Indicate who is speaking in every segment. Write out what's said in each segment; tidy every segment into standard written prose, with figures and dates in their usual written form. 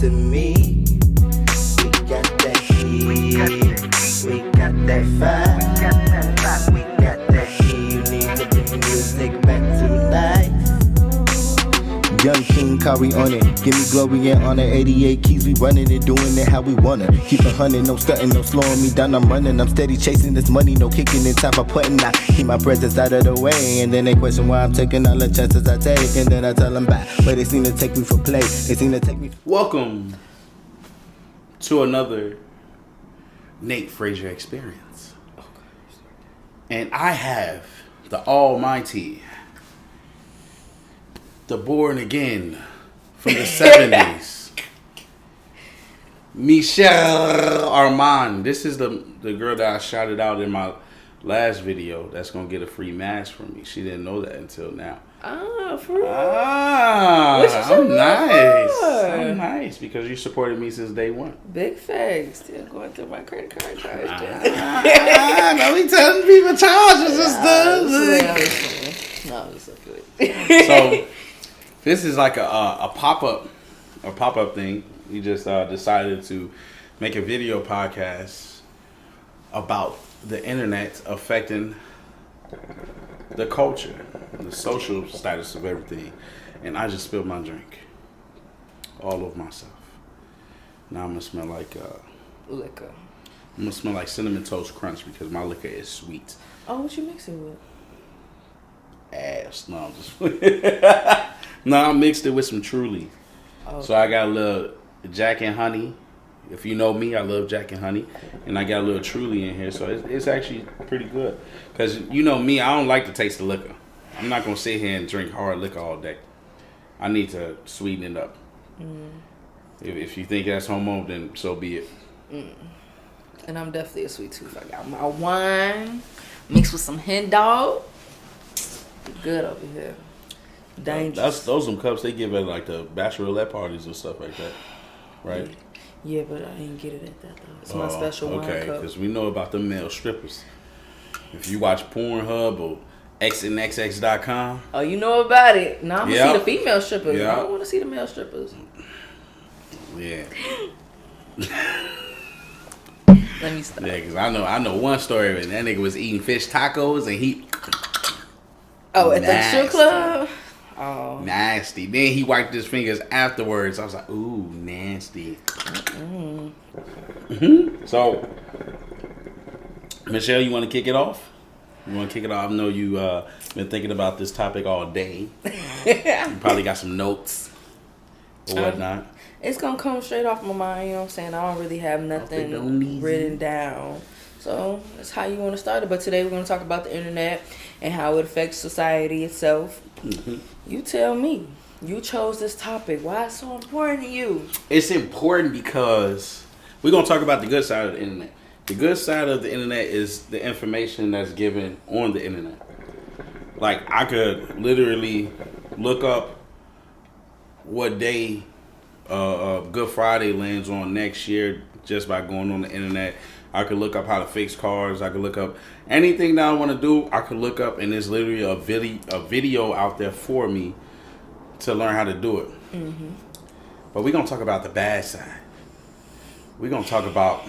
Speaker 1: to me. We got that heat, we got that vibe, we got that heat. You need to bring music back to life. Young King Khari on it, give me glory and honor. 88 keys, we running it, doing it how we wanna. Keep 100, no stunting, no slowing me down. I'm running, I'm steady chasing this money, no kicking in time for putting out. Keep my presence out of the way, and then they question why I'm taking all the chances I take, and then I tell them back, but they seem to take me for play. They seem to take me.
Speaker 2: Welcome to another Nate Frazier experience, and I have the almighty, the born again from the 70s, Michelle Armand. This is the girl that I shouted out in my last video that's going to get a free mask from me. She didn't know that until now.
Speaker 3: Ah, for real?
Speaker 2: I'm nice. I'm nice because you supported me since day one.
Speaker 3: Big facts. Still going through my credit card charge.
Speaker 2: Don't be telling people charges and stuff.
Speaker 3: No, it's okay.
Speaker 2: So this is like a pop-up thing. We just decided to make a video podcast about the internet affecting the culture, the social status of everything. And I just spilled my drink all over myself. Now I'm gonna smell like
Speaker 3: liquor.
Speaker 2: I'm gonna smell like Cinnamon Toast Crunch because my liquor is sweet.
Speaker 3: Oh, what you mixing with?
Speaker 2: Ass. No, I'm just no, I mixed it with some Truly. Okay. So I got a little Jack and Honey. If you know me, I love Jack and Honey, and I got a little Truly in here, so it's actually pretty good. Cause you know me, I don't like to taste the liquor. I'm not gonna sit here and drink hard liquor all day. I need to sweeten it up. If you think that's homo, then so be it.
Speaker 3: And I'm definitely a sweet tooth. I got my wine mixed with some hen dog. Good over here. Dangerous.
Speaker 2: Those some cups they give at like the bachelorette parties and stuff like that, right?
Speaker 3: Yeah, but I ain't get it at that though. It's my special wine cup.
Speaker 2: Okay, because we know about the male strippers. If you watch Pornhub or xnxx.com.
Speaker 3: Oh, you know about it. Now I'm gonna see the female strippers. I don't want to see the male strippers.
Speaker 2: Yeah.
Speaker 3: Let me stop.
Speaker 2: Yeah, because I know one story and that nigga was eating fish tacos and he.
Speaker 3: Oh, at the strip club. Oh.
Speaker 2: Nasty. Then he wiped his fingers afterwards. I was like, ooh, nasty. So, Michelle, you want to kick it off? You want to kick it off? I know you been thinking about this topic all day. You probably got some notes or whatnot.
Speaker 3: It's going to come straight off my mind, you know what I'm saying? I don't really have nothing written down. So, that's how you want to start it. But today we're going to talk about the internet and how it affects society itself. You tell me. You chose this topic. Why it's so important to you?
Speaker 2: It's important because we're going to talk about the good side of the internet. The good side of the internet is the information that's given on the internet. Like, I could literally look up what day Good Friday lands on next year just by going on the internet. I could look up how to fix cars. I could look up anything that I want to do. I could look up, and there's literally a video out there for me to learn how to do it. But we're going to talk about the bad side. We're going to talk about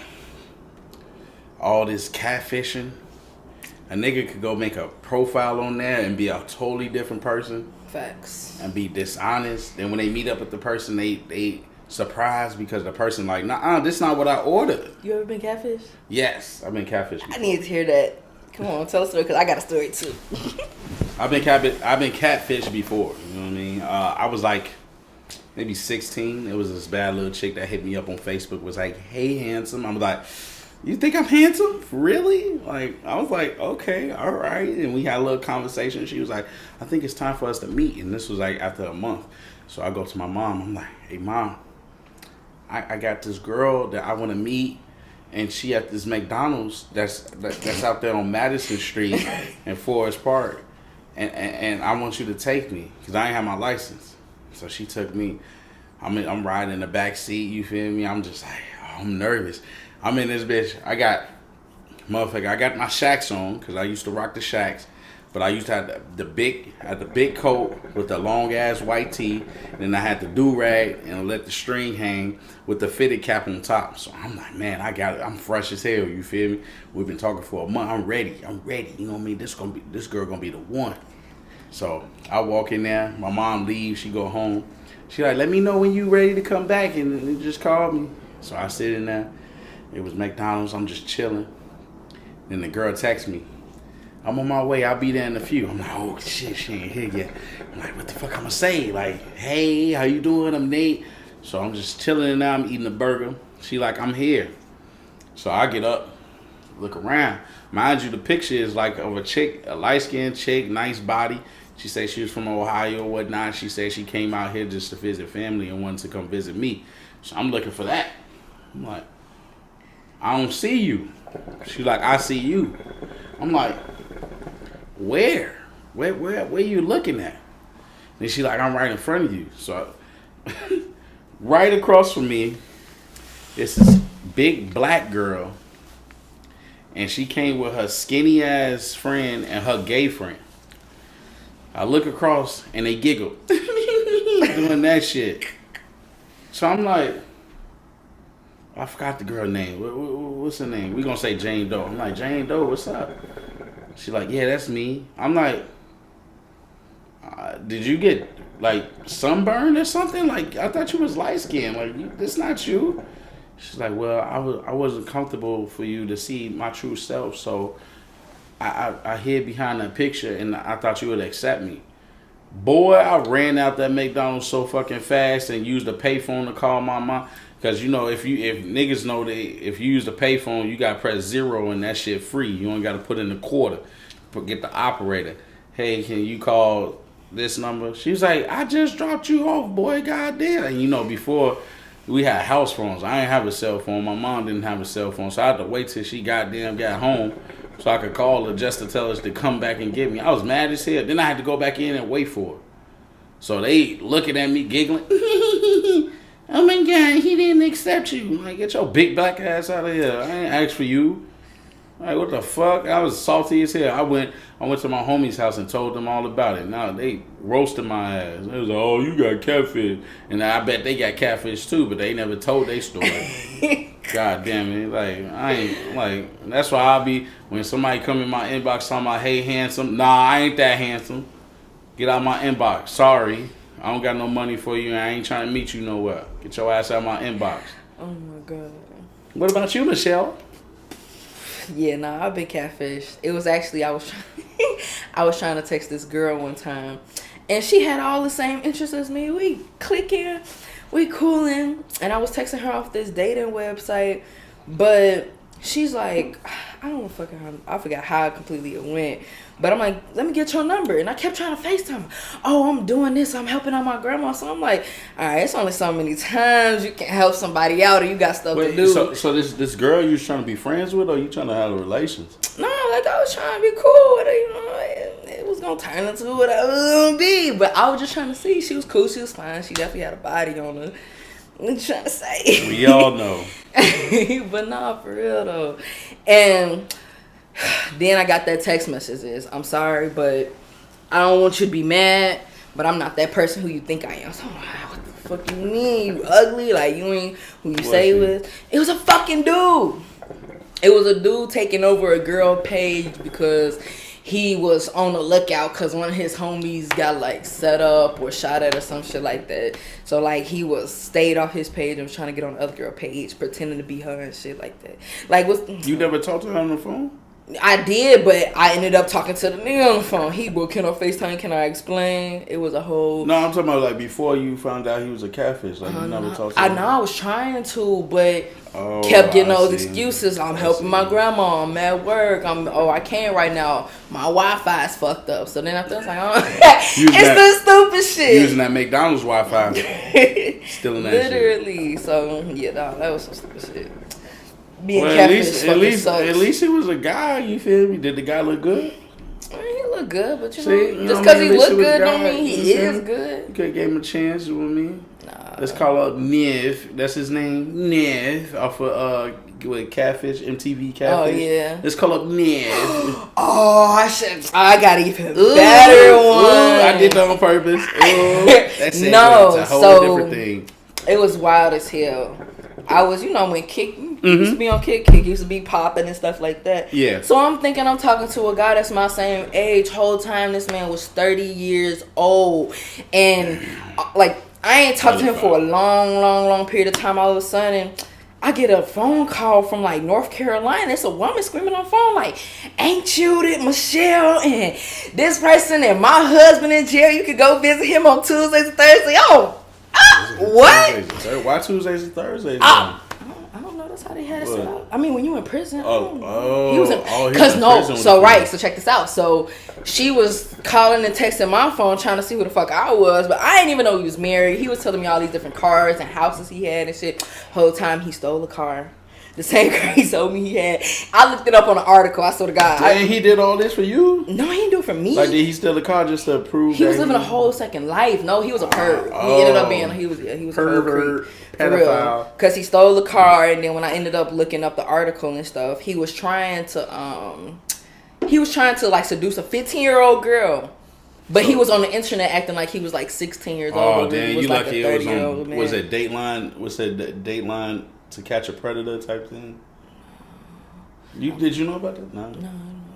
Speaker 2: all this catfishing. A nigga could go make a profile on there and be a totally different person.
Speaker 3: Facts. And
Speaker 2: be dishonest. Then when they meet up with the person, they surprised because the person like, nah, this is not what I ordered.
Speaker 3: You ever been catfished?
Speaker 2: Yes, I've been catfished before.
Speaker 3: I need to hear that. Come on, tell a story because I got a story too.
Speaker 2: I've been catfished before. You know what I mean? I was like maybe 16. It was this bad little chick that hit me up on Facebook. Was like, "Hey, handsome." I'm like, "You think I'm handsome? Really?" Like, I was like, "Okay, all right." And we had a little conversation. She was like, "I think it's time for us to meet." And this was like after a month. So I go to my mom. I'm like, "Hey, Mom, I got this girl that I want to meet, and she at this McDonald's that's out there on Madison Street in Forest Park, and I want you to take me because I ain't have my license." So she took me. I'm riding in the back seat. You feel me? I'm just like, I'm nervous. I'm in this bitch. I got my Shaqs on because I used to rock the Shaqs. But I used to have the big coat with the long ass white tee, and then I had the do rag and let the string hang with the fitted cap on top. So I'm like, man, I got it. I'm fresh as hell. You feel me? We've been talking for a month. I'm ready. You know what I mean? This girl gonna be the one. So I walk in there. My mom leaves. She go home. She like, let me know when you ready to come back, and just call me. So I sit in there. It was McDonald's. I'm just chilling. Then the girl texts me, I'm on my way. I'll be there in a few. I'm like, oh shit, she ain't here yet. I'm like, what the fuck I'm gonna say? Like, hey, how you doing? I'm Nate. So I'm just chilling now. I'm eating a burger. She like, I'm here. So I get up, look around. Mind you, the picture is like of a chick, a light-skinned chick, nice body. She said she was from Ohio or whatnot. She said she came out here just to visit family and wanted to come visit me. So I'm looking for that. I'm like, I don't see you. She like, I see you. I'm like, where you looking at? And she like, I'm right in front of you. So right across from me is this big black girl, and she came with her skinny ass friend and her gay friend. I look across and they giggle doing that shit. So I'm like, I forgot the girl name. What's her name? We gonna say Jane Doe. I'm like, Jane Doe, what's up? She like, yeah, that's me. I'm like, did you get like sunburned or something? Like, I thought you was light skinned. Like, that's not you. She's like, well, I wasn't comfortable for you to see my true self, so I hid behind that picture, and I thought you would accept me. Boy, I ran out that McDonald's so fucking fast and used the payphone to call my mom. Cause you know, if niggas know that if you use the payphone, you gotta press 0 and that shit free. You only gotta put in the quarter. Get the operator. Hey, can you call this number? She was like, I just dropped you off, boy. Goddamn. And you know, before we had house phones, I didn't have a cell phone. My mom didn't have a cell phone, so I had to wait till she got home so I could call her just to tell her to come back and get me. I was mad as hell. Then I had to go back in and wait for her. So they looking at me giggling. Oh my God, he didn't accept you. I'm like, get your big black ass out of here. I ain't asked for you. Like, what the fuck? I was salty as hell. I went to my homie's house and told them all about it. Now they roasted my ass. They was like, oh, you got catfish. And I bet they got catfish too, but they never told their story. God damn it. Like, I ain't, like, that's why I'll be, when somebody come in my inbox talking about, hey, handsome. Nah, I ain't that handsome. Get out my inbox. Sorry. I don't got no money for you, and I ain't trying to meet you nowhere. Get your ass out of my inbox.
Speaker 3: Oh my God.
Speaker 2: What about you, Michelle?
Speaker 3: Yeah, nah, I've been catfished. It was actually, I was trying to text this girl one time, and she had all the same interests as me. We clicking, we cooling, and I was texting her off this dating website, but she's like, I forgot how completely it went. But I'm like, let me get your number. And I kept trying to FaceTime. Oh, I'm doing this. I'm helping out my grandma. So I'm like, all right, it's only so many times you can help somebody out or you got stuff to do.
Speaker 2: So this girl you was trying to be friends with, or you trying to have relations?
Speaker 3: No, like I was trying to be cool with her. You know, it was going to turn into what I was going to be. But I was just trying to see. She was cool. She was fine. She definitely had a body on her. I'm trying to say.
Speaker 2: We all know.
Speaker 3: But nah, for real though. And then I got that text messages. I'm sorry, but I don't want you to be mad, but I'm not that person who you think I am. So I'm like, what the fuck you mean? You ugly? Like, you ain't who you say you was? It was a fucking dude. It was a dude taking over a girl page because he was on the lookout because one of his homies got like set up or shot at or some shit like that. So like he stayed off his page and was trying to get on the other girl page, pretending to be her and shit like that. Like,
Speaker 2: you never talked to her on the phone?
Speaker 3: I did, but I ended up talking to the nigga on the phone. He will, can I FaceTime? Can I explain? It was a whole...
Speaker 2: No, I'm talking about like before you found out he was a catfish. Like, you never talked to him?
Speaker 3: I know I was trying to, but kept getting those excuses. I'm helping my grandma. I'm at work. I can't right now. My Wi-Fi is fucked up. So then after I was like, oh, it's the stupid shit.
Speaker 2: Using that McDonald's Wi-Fi. Stealing that
Speaker 3: literally. So yeah, that was some stupid shit.
Speaker 2: Well, at least it was a guy. You feel me? Did the guy look good?
Speaker 3: I mean, he look good, but you
Speaker 2: See,
Speaker 3: know, just because he look good don't mean he is
Speaker 2: You
Speaker 3: good.
Speaker 2: could have gave him a chance, you know what I mean?
Speaker 3: Nah.
Speaker 2: Let's call up Nev. That's his name. Nev. Off of with Catfish, MTV Catfish.
Speaker 3: Oh, yeah.
Speaker 2: Let's call up Nev.
Speaker 3: I got even better one.
Speaker 2: I did that on purpose. That's it.
Speaker 3: No,
Speaker 2: it's a whole different thing.
Speaker 3: It was wild as hell. I was, you know, when Kick used to be on Kick used to be popping and stuff like that.
Speaker 2: Yeah.
Speaker 3: So I'm thinking I'm talking to a guy that's my same age. Whole time this man was 30 years old. And, like, I ain't talked to him for a long period of time. All of a sudden, I get a phone call from, like, North Carolina. It's a woman screaming on the phone, like, ain't you that Michelle and this person and my husband in jail? You could go visit him on Tuesdays and Thursdays. What?
Speaker 2: Why Tuesdays and Thursdays?
Speaker 3: I don't know. That's how they had it set up. I mean, when you in prison. He was in. So check this out. So she was calling and texting my phone trying to see who the fuck I was, but I didn't even know he was married. He was telling me all these different cars and houses he had and shit. Whole time he stole a car. The same car he told me he had. I looked it up on an article. I swear to God.
Speaker 2: And he did all this for you?
Speaker 3: No, he didn't do it for me.
Speaker 2: Like, did he steal the car just to prove
Speaker 3: he was living a whole second life? No, he was a perv. He ended up being he was a pervert, pedophile. Because he stole the car, and then when I ended up looking up the article and stuff, he was trying to like seduce a 15-year-old girl. But he was on the internet acting like he was like 16 years old.
Speaker 2: Oh, damn, you like it was on, was it Dateline? Was it Dateline to Catch a Predator type thing? Did you know about that? No.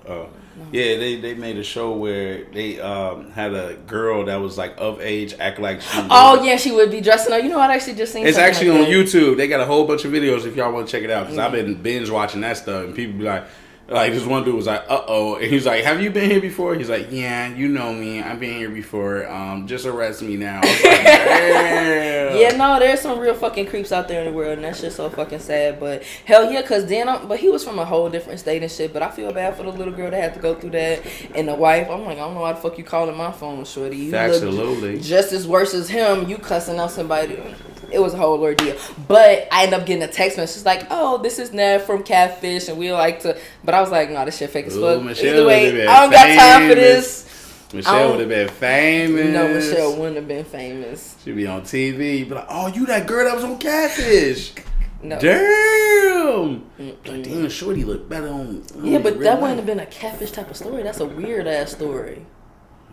Speaker 2: Oh. No. Yeah, they made a show where they had a girl that was like of age act like she
Speaker 3: she would be dressing up. You know, I actually just seen
Speaker 2: it's actually
Speaker 3: like
Speaker 2: on YouTube. They got a whole bunch of videos if y'all want to check it out, because I've been binge watching that stuff, and people be like this one dude was like, and he's like, have you been here before? He's like, yeah, you know me, I've been here before, just arrest me now. I was like, damn.
Speaker 3: Yeah, no, there's some real fucking creeps out there in the world, and that's just so fucking sad. But hell yeah, cause then but he was from a whole different state and shit. But I feel bad for the little girl that had to go through that, and the wife. I'm like, I don't know why the fuck you calling my phone, shorty. You
Speaker 2: Absolutely.
Speaker 3: Just as worse as him. You cussing out somebody. It was a whole ordeal. But I ended up getting a text message like, oh, this is Nev from Catfish, and we like to. But I was like, no, this shit fake as fuck. Either way, I don't got time for this.
Speaker 2: Michelle would have been famous.
Speaker 3: No, Michelle wouldn't have been famous.
Speaker 2: She'd be on TV. You'd be like, oh, you that girl that was on Catfish.
Speaker 3: No.
Speaker 2: Damn. Like, damn, shorty look better on.
Speaker 3: Yeah, but that wouldn't have been a Catfish type of story. That's a weird ass story.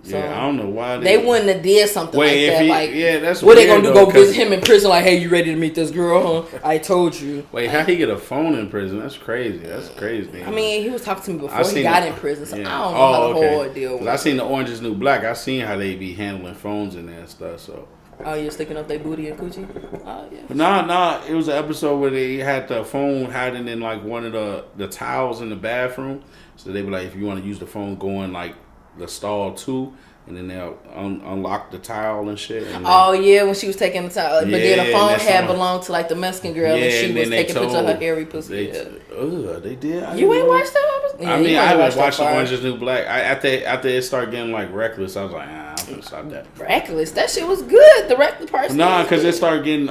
Speaker 3: So
Speaker 2: yeah, I don't know why
Speaker 3: they wouldn't have did something like that.
Speaker 2: That's
Speaker 3: what they gonna do? Go visit him in prison? Like, hey, you ready to meet this girl? Huh? I told you.
Speaker 2: Wait, how he get a phone in prison? That's crazy. That's crazy. Man.
Speaker 3: I mean, he was talking to me before he got in prison, so I don't know how the whole ordeal was.
Speaker 2: I seen the Orange Is New Black. I seen how they be handling phones in there and stuff. So.
Speaker 3: Oh, you're sticking up their booty and coochie? Oh yeah.
Speaker 2: Nah. It was an episode where they had the phone hiding in like one of the tiles in the bathroom. So they be like, if you want to use the phone, go in like the stall 2. And then they'll unlock the tile and shit. And
Speaker 3: when she was taking the tile. But then the phone had belonged to like the Mexican girl, and she was taking pictures of her hairy pussy.
Speaker 2: They did.
Speaker 3: You ain't watched that episode?
Speaker 2: I mean, I haven't watched the Orange Is New Black. After it started getting like reckless, I was like, I'm gonna stop that.
Speaker 3: Reckless? That shit was good. The reckless part.
Speaker 2: Nah, because it started getting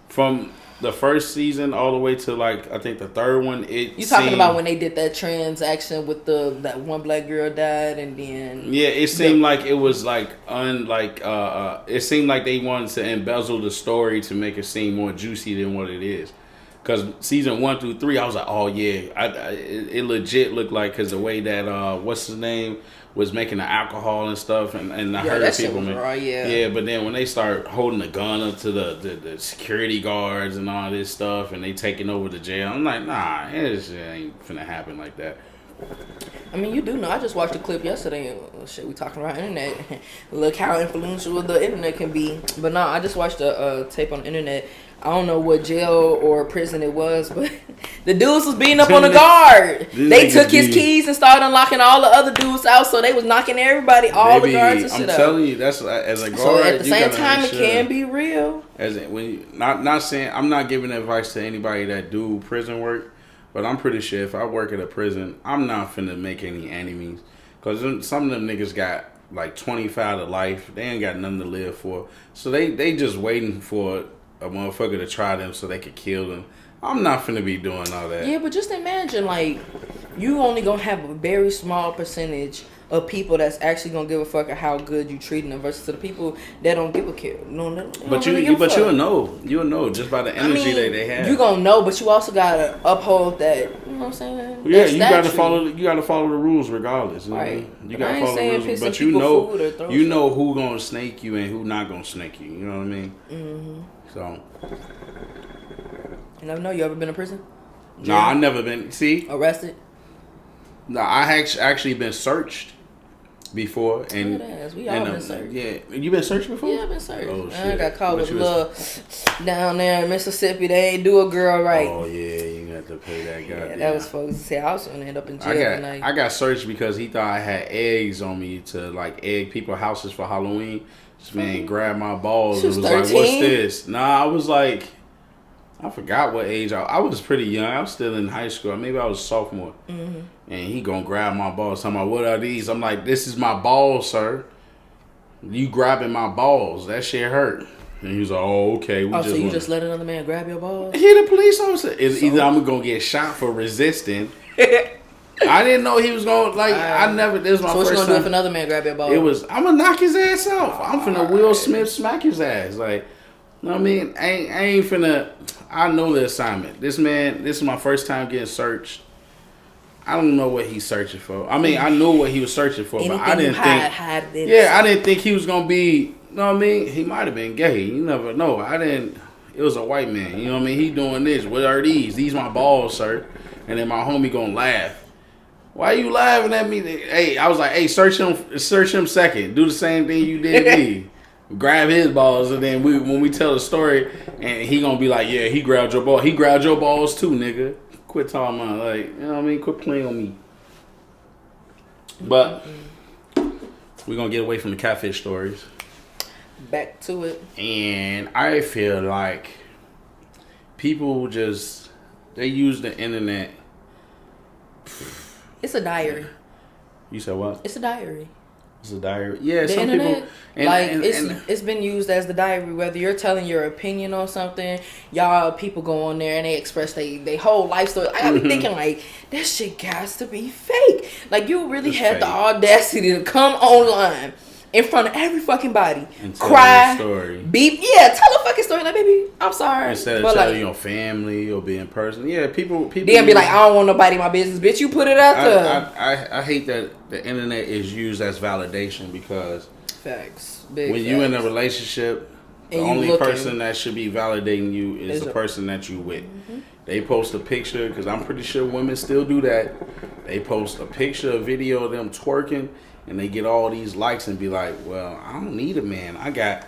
Speaker 2: from the first season all the way to like I think the third one.
Speaker 3: You talking about when they did that transaction with that one black girl died and then
Speaker 2: it seemed like it was like it seemed like they wanted to embezzle the story to make it seem more juicy than what it is. Because season 1 through 3, I was like, oh yeah, it legit looked like, because the way that what's his name was making the alcohol and stuff, and I heard people, man. Yeah, but then when they start holding the gun up to the security guards and all this stuff, and they taking over the jail, I'm like, nah, it ain't finna happen like that.
Speaker 3: I mean, you do know. I just watched a clip yesterday. Shit, we talking about internet. Look how influential the internet can be. But no, I just watched a tape on the internet. I don't know what jail or prison it was, but the dudes was beating up on the guard. They took his keys and started unlocking all the other dudes out, so they was knocking everybody, the guards and shit
Speaker 2: I'm telling you, that's as a guard.
Speaker 3: So at the same time, it can be real.
Speaker 2: Not saying I'm not giving advice to anybody that do prison work, but I'm pretty sure if I work at a prison, I'm not finna make any enemies, because some of them niggas got like 25 to life. They ain't got nothing to live for, so they just waiting for a motherfucker to try them so they could kill them. I'm not finna be doing all that.
Speaker 3: Yeah, but just imagine, like, you only gonna have a very small percentage of people that's actually gonna give a fuck of how good you treating them versus to the people that don't give a care.
Speaker 2: But you'll know just by the energy that they have.
Speaker 3: You gonna know, but you also gotta uphold that. You know what I'm saying?
Speaker 2: Yeah, you gotta follow. You gotta follow the rules regardless.
Speaker 3: Right.
Speaker 2: You gotta follow the rules, but you know who gonna snake you and who not gonna snake you. You know what I mean?
Speaker 3: Mm-hmm.
Speaker 2: So.
Speaker 3: You never know. You ever been in prison?
Speaker 2: No, I never been. See,
Speaker 3: arrested.
Speaker 2: No, I actually been searched before, and
Speaker 3: we all been searched.
Speaker 2: Yeah, you been searched before?
Speaker 3: Yeah, I've been searched.
Speaker 2: Oh shit!
Speaker 3: I got caught with love down there in Mississippi. They ain't do a girl right.
Speaker 2: Oh yeah, you got to pay that guy.
Speaker 3: Yeah, that was folks to say I was gonna end up in jail tonight.
Speaker 2: I got searched because he thought I had eggs on me to like egg people's houses for Halloween. This man grabbed my balls and was 13? Like, "What's this?" Nah, I was like, I forgot what age I was pretty young. I was still in high school. Maybe I was a sophomore. Mm-hmm. And he gonna grab my balls. Talking about, "What are these?" I'm like, "This is my balls, sir. You grabbing my balls. That shit hurt." And he was like, "Oh, okay."
Speaker 3: So you just let another man grab your balls?
Speaker 2: He the police officer. Either I'm gonna get shot for resisting. I didn't know he was gonna I never. This was my first time. So what you gonna do if another man grab your balls? I'm gonna knock his ass off. I'm finna Will Smith smack his ass. Like, you know what I mean? I ain't finna. I know the assignment. This is my first time getting searched. I don't know what he's searching for. I mean, I knew what he was searching for, but I didn't think. I didn't think he was gonna be. You know what I mean? He might have been gay. You never know. I didn't. It was a white man. You know what I mean? He doing this. What are these? These my balls, sir. And then my homie gonna laugh. Why you laughing at me? Hey, I was like, hey, search him second. Do the same thing you did me. Grab his balls, and then when we tell the story, and he gonna be like, yeah, he grabbed your ball. He grabbed your balls too, nigga. Quit talking about, like, you know what I mean? Quit playing on me. But we're gonna get away from the catfish stories.
Speaker 3: Back to it.
Speaker 2: And I feel like people they use the internet.
Speaker 3: It's a diary.
Speaker 2: You said what?
Speaker 3: It's a diary.
Speaker 2: It's a diary. Yeah,
Speaker 3: the
Speaker 2: some
Speaker 3: internet,
Speaker 2: people.
Speaker 3: It's been used as the diary. Whether you're telling your opinion on something, people go on there and they express they whole life story. I be thinking like, that shit has to be fake. Like, you really had the audacity to come online in front of every fucking body, cry, beep, tell a fucking story. Like, baby, I'm sorry.
Speaker 2: Instead of telling your family or being person, people.
Speaker 3: Then be like, I don't want nobody in my business, bitch. You put it out there.
Speaker 2: I hate that the internet is used as validation because
Speaker 3: facts.
Speaker 2: When you in a relationship, the only person that should be validating you is the person that you with. Mm-hmm. They post a picture, because I'm pretty sure women still do that. They post a picture, a video of them twerking. And they get all these likes and be like, well, I don't need a man. I got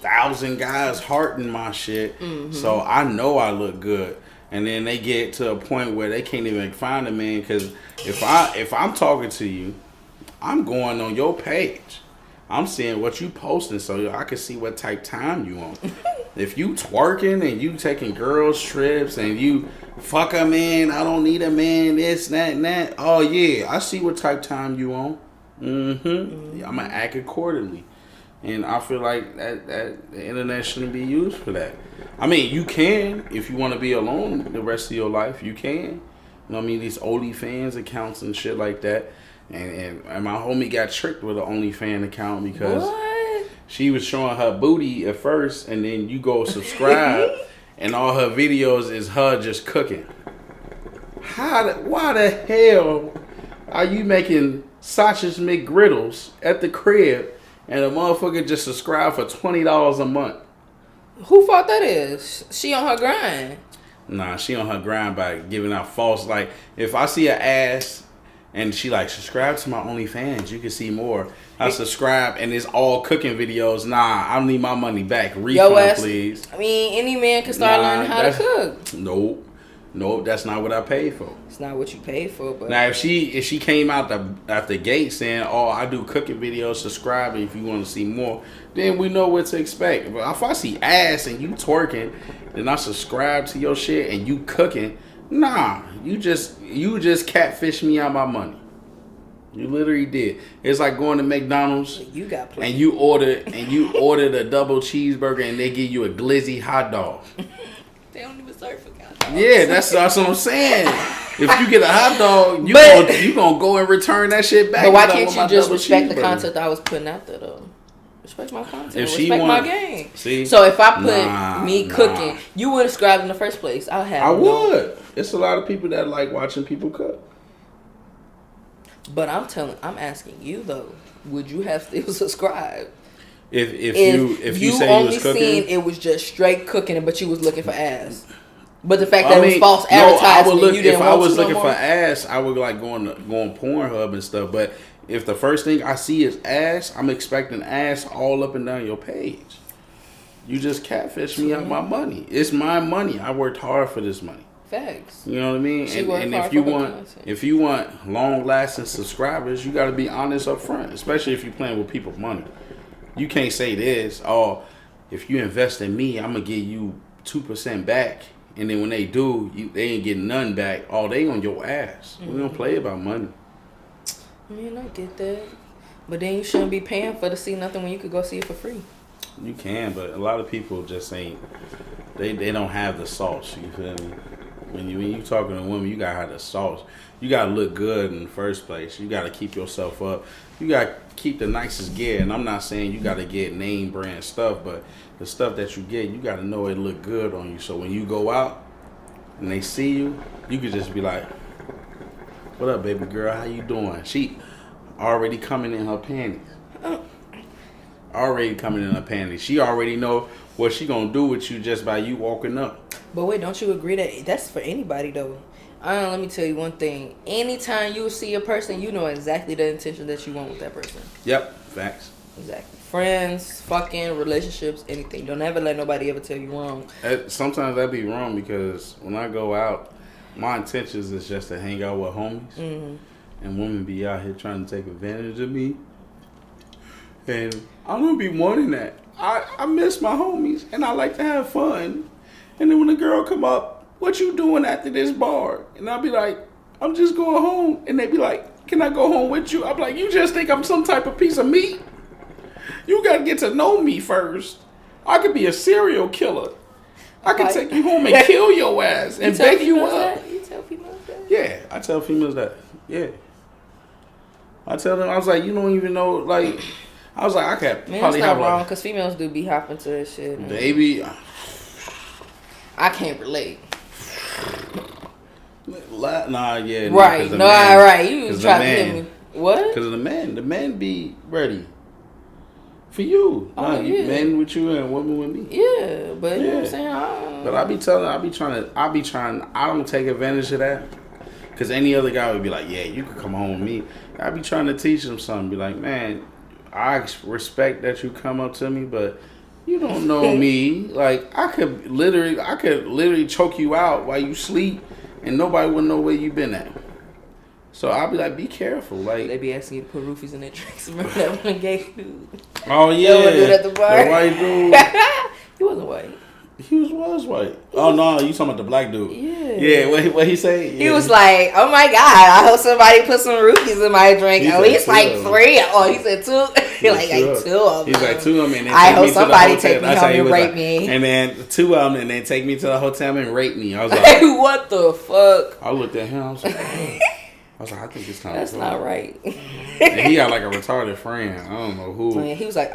Speaker 2: 1,000 guys hearting my shit. Mm-hmm. So I know I look good. And then they get to a point where they can't even find a man. Because if I'm talking to you, I'm going on your page. I'm seeing what you posting so I can see what type time you on. If you twerking and you taking girls trips and you fuck a man, I don't need a man, this, that, and that. Oh yeah, I see what type time you on. Mm-hmm. Yeah, I'm gonna act accordingly. And I feel like that the internet shouldn't be used for that. I mean, you can, if you want to be alone the rest of your life, you can. You know what I mean? These OnlyFans accounts and shit like that. And my homie got tricked with an OnlyFans account because she was showing her booty at first, and then you go subscribe, and all her videos is her just cooking. Why the hell are you making sausage McGriddles at the crib, and a motherfucker just subscribe for $20 a month?
Speaker 3: Who fault that is? She on her grind.
Speaker 2: Nah, she on her grind by giving out false. Like, if I see an ass and she like, subscribe to my OnlyFans, you can see more. I subscribe and it's all cooking videos. Nah, I need my money back. Refund, please.
Speaker 3: I mean, any man can start learning how to cook.
Speaker 2: Nope, that's not what I paid for.
Speaker 3: It's not what you paid for. But
Speaker 2: now, if she came out the gate saying, "Oh, I do cooking videos, subscribe if you want to see more," then we know what to expect. But if I see ass and you twerking, then I subscribe to your shit and you cooking. Nah, you just catfish me out my money. You literally did. It's like going to McDonald's.
Speaker 3: You got plenty.
Speaker 2: And you ordered a double cheeseburger and they give you a glizzy hot dog.
Speaker 3: They don't even serve for hot dogs.
Speaker 2: Yeah, that's what I'm saying. If you get a hot dog, you gonna go and return that shit back.
Speaker 3: But why can't you just respect the content that I was putting out there though? Respect my content. Respect my game.
Speaker 2: See,
Speaker 3: so if I put me cooking, you wouldn't subscribe in the first place. I
Speaker 2: would. It's a lot of people that like watching people cook.
Speaker 3: But I'm asking you though, would you have still subscribed?
Speaker 2: If you say
Speaker 3: only
Speaker 2: you was cooking,
Speaker 3: seen it was just straight cooking, but you was looking for ass. But the fact that it was false advertising, you didn't
Speaker 2: if
Speaker 3: want
Speaker 2: I was
Speaker 3: to
Speaker 2: looking
Speaker 3: no
Speaker 2: for
Speaker 3: more?
Speaker 2: ass, I would like go on Pornhub and stuff. But if the first thing I see is ass, I'm expecting ass all up and down your page. You just catfish me out my money. It's my money. I worked hard for this money.
Speaker 3: Facts.
Speaker 2: You know what I mean? And if you want long lasting subscribers, you got to be honest up front, especially if you're playing with people's money. You can't say this. Oh, if you invest in me, I'm gonna give you 2% back, and then when they do, they ain't getting none back. Oh, they on your ass. We don't play about money.
Speaker 3: I mean, I get that, but then you shouldn't be paying for to see nothing when you could go see it for free.
Speaker 2: You can, but a lot of people just ain't. They don't have the sauce. You feel me? When you talking to women, you gotta have the sauce. You gotta look good in the first place. You gotta keep yourself up. You gotta keep the nicest gear. And I'm not saying you gotta get name brand stuff, but the stuff that you get, you gotta know it look good on you. So when you go out and they see you, you could just be like, "What up, baby girl? How you doing?" She already coming in her panties. Already coming in her panties. She already know what she gonna do with you just by you walking up.
Speaker 3: But wait, don't you agree that that's for anybody though? Let me tell you one thing. Anytime you see a person, you know exactly the intention that you want with that person.
Speaker 2: Yep, facts.
Speaker 3: Exactly. Friends, fucking, relationships, anything. Don't ever let nobody ever tell you wrong.
Speaker 2: Sometimes that be wrong because when I go out, my intentions is just to hang out with homies. Mm-hmm. And women be out here trying to take advantage of me. And I don't be wanting that. I miss my homies and I like to have fun. And then when the girl come up, what you doing after this bar? And I'll be like, I'm just going home. And they be like, can I go home with you? I'm like, you just think I'm some type of piece of meat? You got to get to know me first. I could be a serial killer. I could take you home and kill your ass and bake you up.
Speaker 3: You tell females that?
Speaker 2: Yeah, I tell females that. Yeah. I tell them, I was like, you don't even know, like, I was like, I could probably have
Speaker 3: wrong because females do be hopping to that shit.
Speaker 2: Baby.
Speaker 3: I can't relate.
Speaker 2: Nah, yeah.
Speaker 3: Right. No, right. You try to hit me. What?
Speaker 2: Because of the man be ready for you.
Speaker 3: Oh, yeah.
Speaker 2: Men with you and women with me.
Speaker 3: Yeah, but you know what I'm saying?
Speaker 2: But I don't take advantage of that. Because any other guy would be like, yeah, you could come home with me. I be trying to teach them something. Be like, man, I respect that you come up to me, but you don't know me. Like, I could literally choke you out while you sleep, and nobody would know where you been at. So I'll be like, be careful. Like, they
Speaker 3: be asking you to put roofies in their drinks. Remember that one gay dude?
Speaker 2: Oh yeah,
Speaker 3: that dude at the bar.
Speaker 2: The white dude.
Speaker 3: He wasn't white.
Speaker 2: He was white. Oh no, you talking about the black dude?
Speaker 3: Yeah.
Speaker 2: Yeah. What he say? Yeah.
Speaker 3: He was like, "Oh my god, I hope somebody put some roofies in my drink." At least like 3. Oh, he said 2. Like 2 of them.
Speaker 2: He's like 2 of them. And then
Speaker 3: I hope somebody take me home and rape me.
Speaker 2: And then 2 of them, and then take me to the hotel and rape me. I was like,
Speaker 3: what the fuck?
Speaker 2: I looked at him. I was like, I think it's time.
Speaker 3: That's not right.
Speaker 2: And he got like a retarded friend. I don't know who.
Speaker 3: He was like,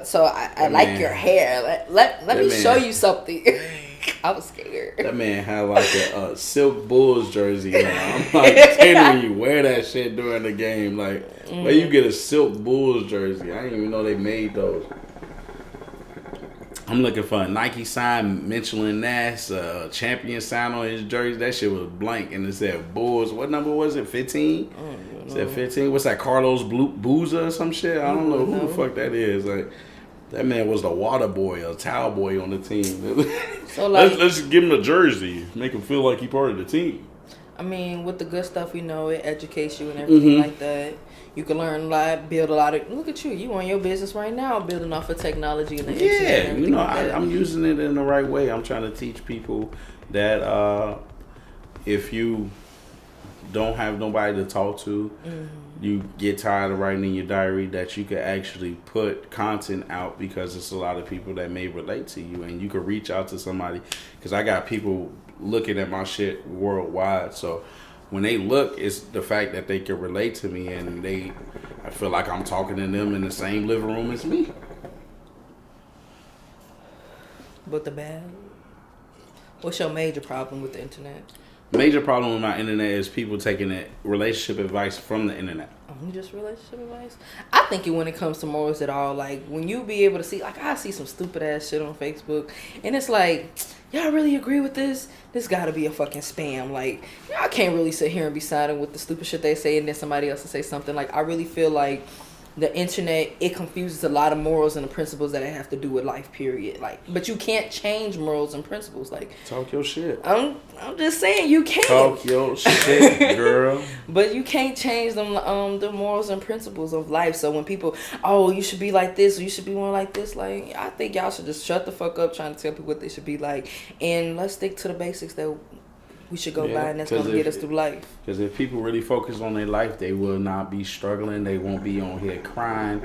Speaker 3: so I like your hair. Let me show you something. I was scared.
Speaker 2: That man had like a silk Bulls jersey on. I'm like, when you wear that shit during the game, like, where you get a silk Bulls jersey? I didn't even know they made those. I'm looking for a Nike sign, Michelin Nash, champion sign on his jersey. That shit was blank, and it said Bulls. What number was it? 15? It said 15. What's that? Carlos Boozer or some shit? I don't know who the fuck that is. Like, that man was the water boy, a towel boy on the team. So like, let's give him a jersey, make him feel like he part of the team.
Speaker 3: I mean, with the good stuff, it educates you and everything like that. You can learn a lot, build a lot of. Look at you, you on your business right now, building off of technology and the internet.
Speaker 2: Yeah, you know, I'm using it in the right way. I'm trying to teach people that if you don't have nobody to talk to, you get tired of writing in your diary, that you could actually put content out because it's a lot of people that may relate to you, and you could reach out to somebody. Because I got people looking at my shit worldwide, so when they look, it's the fact that they can relate to me, and I feel like I'm talking to them in the same living room as me.
Speaker 3: But the bad? What's your major problem with the internet?
Speaker 2: Major problem with my internet is people taking that relationship advice from the internet.
Speaker 3: Only just relationship advice? I think when it comes to morals at all, like when you be able to see, like I see some stupid ass shit on Facebook, and it's like, y'all really agree with this? This gotta be a fucking spam. Like, I can't really sit here and be siding with the stupid shit they say, and then somebody else will say something. Like, I really feel like the internet, it confuses a lot of morals and the principles that have to do with life, period. Like, but you can't change morals and principles. Like,
Speaker 2: talk your shit.
Speaker 3: I'm just saying you can't
Speaker 2: talk your shit, girl.
Speaker 3: But you can't change them the morals and principles of life. So when people, oh, you should be like this, or you should be more like this, like, I think y'all should just shut the fuck up trying to tell people what they should be like, and let's stick to the basics that we should go by, and that's going to get us through life.
Speaker 2: Because if people really focus on their life, they will not be struggling. They won't be on here crying.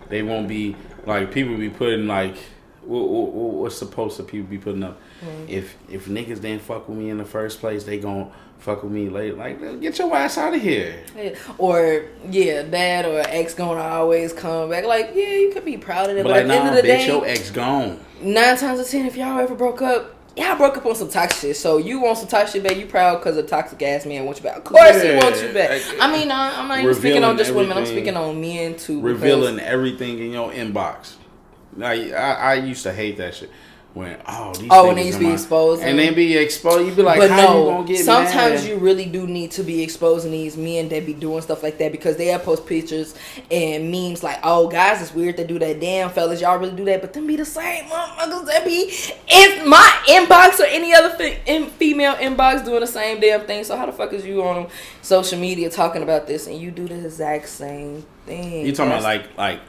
Speaker 2: They won't be, like, people be putting, like, what's supposed to people be putting up? Mm-hmm. If niggas didn't fuck with me in the first place, they gon' fuck with me later. Like, get your ass out of here.
Speaker 3: Yeah. Or, dad or ex gonna always come back. Like, yeah, you could be proud of it, but at the end of the day,
Speaker 2: your ex gone. 9
Speaker 3: times out of 10, if y'all ever broke up, y'all broke up on some toxic shit. So you want some toxic shit back, you proud because a toxic ass man wants you back. Of course he wants you back. I mean, I'm not even speaking on just women. I'm speaking on men too.
Speaker 2: Revealing everything in your inbox. I used to hate that shit. When when
Speaker 3: they used to be exposed,
Speaker 2: and they be exposed, you be like,
Speaker 3: but
Speaker 2: how you gonna get
Speaker 3: sometimes
Speaker 2: mad?
Speaker 3: You really do need to be exposing these men that be doing stuff like that, because they have post pictures and memes like, oh, guys, it's weird to do that. Damn, fellas, y'all really do that. But them be the same motherfuckers that be in my inbox or any other female inbox doing the same damn thing. So how the fuck is you on social media talking about this and you do the exact same thing?
Speaker 2: You talking about like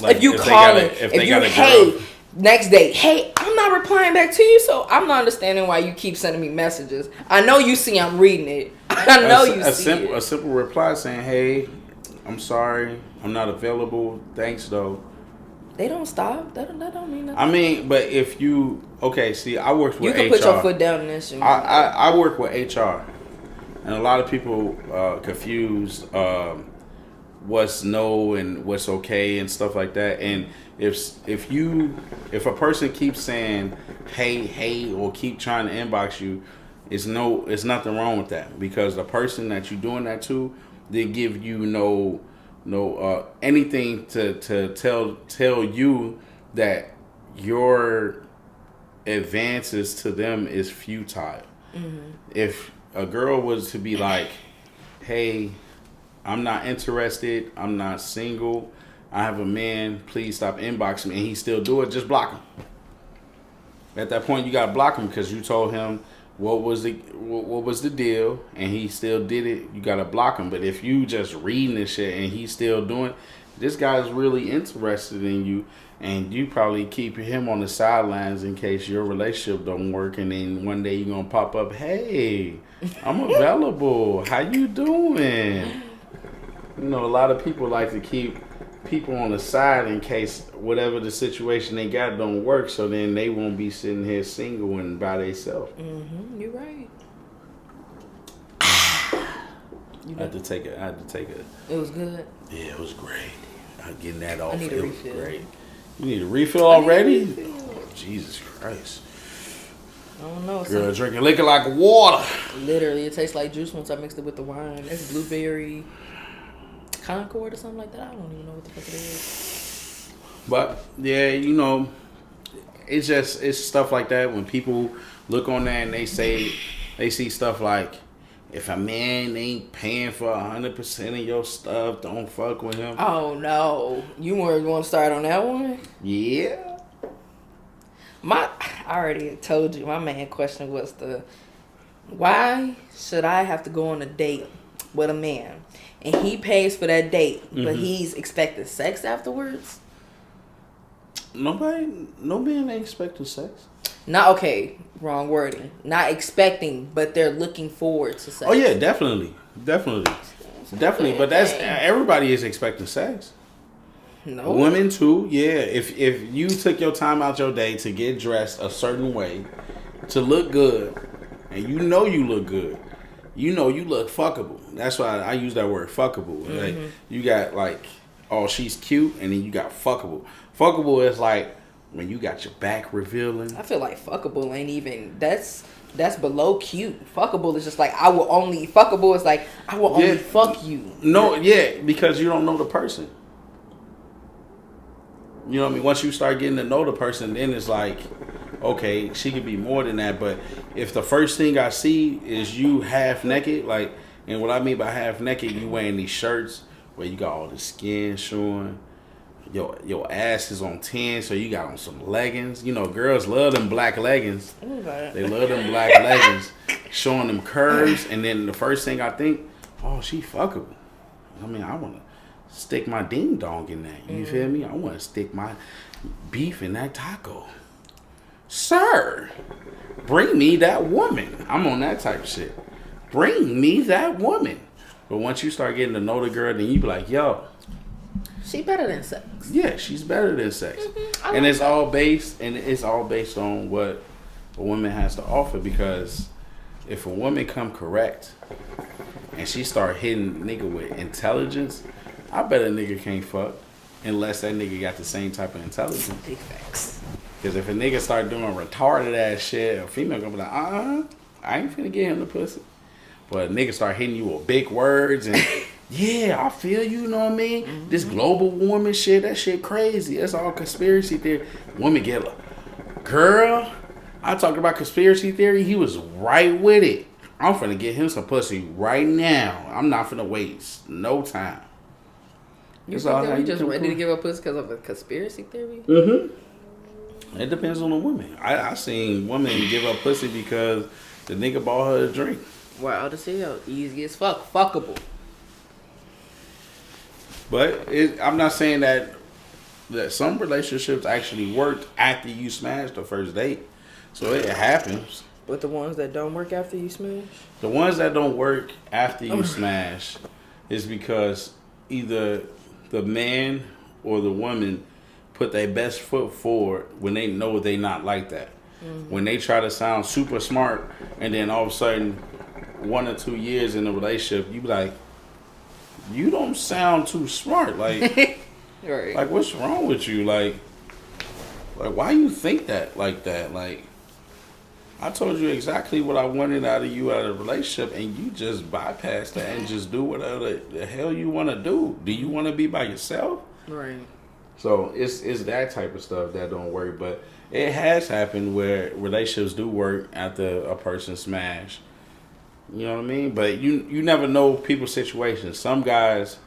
Speaker 3: if you call it, if you hey. Next day, hey, I'm not replying back to you, so I'm not understanding why you keep sending me messages. I know you see I'm reading it. I know you see it.
Speaker 2: A simple reply saying, hey, I'm sorry, I'm not available. Thanks, though.
Speaker 3: They don't stop. That don't mean nothing.
Speaker 2: I mean, but if you... Okay, see, I worked with HR.
Speaker 3: You can put your foot down in this shit.
Speaker 2: I work with HR. And a lot of people confuse what's no and what's okay and stuff like that. And if a person keeps saying hey or keep trying to inbox you, it's nothing wrong with that, because the person that you're doing that to, they give you no anything to tell you that your advances to them is futile. Mm-hmm. If a girl was to be like, hey, I'm not interested, I'm not single, I have a man, please stop inboxing me, and he still do it, just block him. At that point, you gotta block him because you told him what was the deal, and he still did it. You gotta block him. But if you just reading this shit and he's still doing, this guy's really interested in you, and you probably keep him on the sidelines in case your relationship don't work, and then one day you're gonna pop up, hey, I'm available, how you doing? You know, a lot of people like to keep people on the side in case whatever the situation they got don't work, so then they won't be sitting here single and by themselves.
Speaker 3: Mm-hmm, you're right.
Speaker 2: I had to take it.
Speaker 3: It was good.
Speaker 2: Yeah, it was great. I'm getting that off.
Speaker 3: I need a refill.
Speaker 2: Great. You need a refill already? Oh, Jesus Christ.
Speaker 3: I don't know.
Speaker 2: Girl, drinking liquor like water.
Speaker 3: Literally, it tastes like juice once I mixed it with the wine. It's blueberry Concord or something like that. I don't even know what the fuck it is.
Speaker 2: But yeah, you know, it's stuff like that. When people look on that and they see stuff like, if a man ain't paying for 100% of your stuff, don't fuck with him.
Speaker 3: Oh no, you weren't going to start on that one?
Speaker 2: Yeah.
Speaker 3: I already told you. My main question was why should I have to go on a date with a man and he pays for that date, but he's expecting sex afterwards?
Speaker 2: No man ain't expecting sex.
Speaker 3: Not okay, wrong wording. Not expecting, but they're looking forward to sex.
Speaker 2: Oh yeah, definitely. But that's everybody is expecting sex.
Speaker 3: No.
Speaker 2: Women too, yeah. If you took your time out your day to get dressed a certain way, to look good, and you know you look good, you know you look fuckable. That's why I use that word fuckable. Like you got like, oh, she's cute, and then you got fuckable. Fuckable is like when you got your back revealing.
Speaker 3: I feel like fuckable ain't even that's below cute. Fuckable is just like I will only fuckable is like I will only fuck you.
Speaker 2: No, yeah, because you don't know the person. You know what I mean? Once you start getting to know the person, then it's like, okay, she could be more than that. But if the first thing I see is you half naked, like, and what I mean by half naked, you wearing these shirts where you got all the skin showing, your ass is on 10, so you got on some leggings. You know, girls love them black leggings. They love them black leggings, showing them curves. And then the first thing I think, oh, she fuckable. I mean, I want to stick my ding dong in that. You feel me? I want to stick my beef in that taco. Sir, bring me that woman. I'm on that type of shit. Bring me that woman. But once you start getting to know the girl, then you be like, yo,
Speaker 3: she better than sex.
Speaker 2: Yeah, she's better than sex. And it's all based on what a woman has to offer, because if a woman come correct and she start hitting nigga with intelligence, I bet a nigga can't fuck unless that nigga got the same type of intelligence.
Speaker 3: Big facts.
Speaker 2: Because if a nigga start doing retarded ass shit, a female gonna be like, I ain't finna get him the pussy. But a nigga start hitting you with big words and yeah, I feel you, know what I mean? This global warming shit, that shit crazy. That's all conspiracy theory. Women get like, girl, I talked about conspiracy theory. He was right with it. I'm finna get him some pussy right now. I'm not finna waste no time.
Speaker 3: You think that we just ready to give up pussy because of a conspiracy theory?
Speaker 2: It depends on the woman. I seen women give up pussy because the nigga bought her a drink.
Speaker 3: Wild as hell. Easy as fuck. Fuckable.
Speaker 2: But I'm not saying that some relationships actually worked after you smashed the first date. So it happens.
Speaker 3: But the ones that don't work after you smash?
Speaker 2: The ones that don't work after you smash is because either the man or the woman put their best foot forward when they know they not like that. When they try to sound super smart and then all of a sudden 1 or 2 years in a relationship, you be like, you don't sound too smart. Like,
Speaker 3: right.
Speaker 2: Like what's wrong with you? Like why you think that like that? Like, I told you exactly what I wanted out of you out of a relationship, and you just bypass that and just do whatever the hell you want to do. Do you want to be by yourself?
Speaker 3: Right.
Speaker 2: So it's that type of stuff that don't work. But it has happened where relationships do work after a person smash. You know what I mean? But you never know people's situations. Some guys,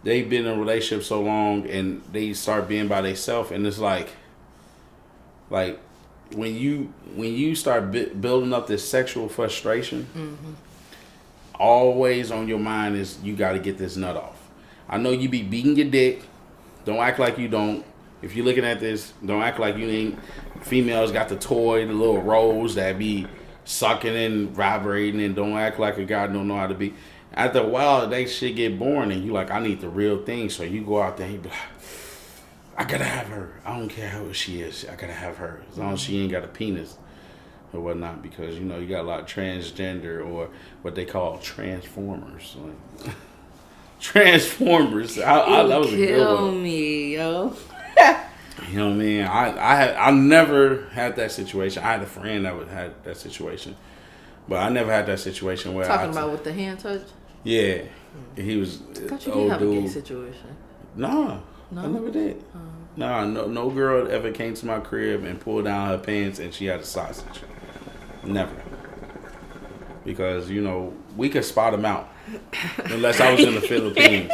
Speaker 2: they've been in a relationship so long and they start being by themselves, and it's like when you start building up this sexual frustration, always on your mind is you got to get this nut off. I know you be beating your dick. Don't act like you don't. If you're looking at this, don't act like you ain't. Females got the toy, the little rolls that be sucking and vibrating, and don't act like a guy don't know how to be. After a while, that shit get boring, and you like, I need the real thing. So you go out there and you be like, I gotta have her. I don't care how she is. I gotta have her. As long as she ain't got a penis or whatnot, because you know you got a lot of transgender or what they call transformers. Like, transformers. I that was a good one.
Speaker 3: Kill me, yo.
Speaker 2: You know what I mean? I never had that situation. I had a friend that had that situation, but I never had that situation where
Speaker 3: Talking about with the hand touch.
Speaker 2: Yeah, he was.
Speaker 3: I thought you did have a gay situation.
Speaker 2: No, I never did. No girl ever came to my crib and pulled down her pants and she had a sausage. Never. Because, you know, we could spot them out. Unless I was in the Philippines.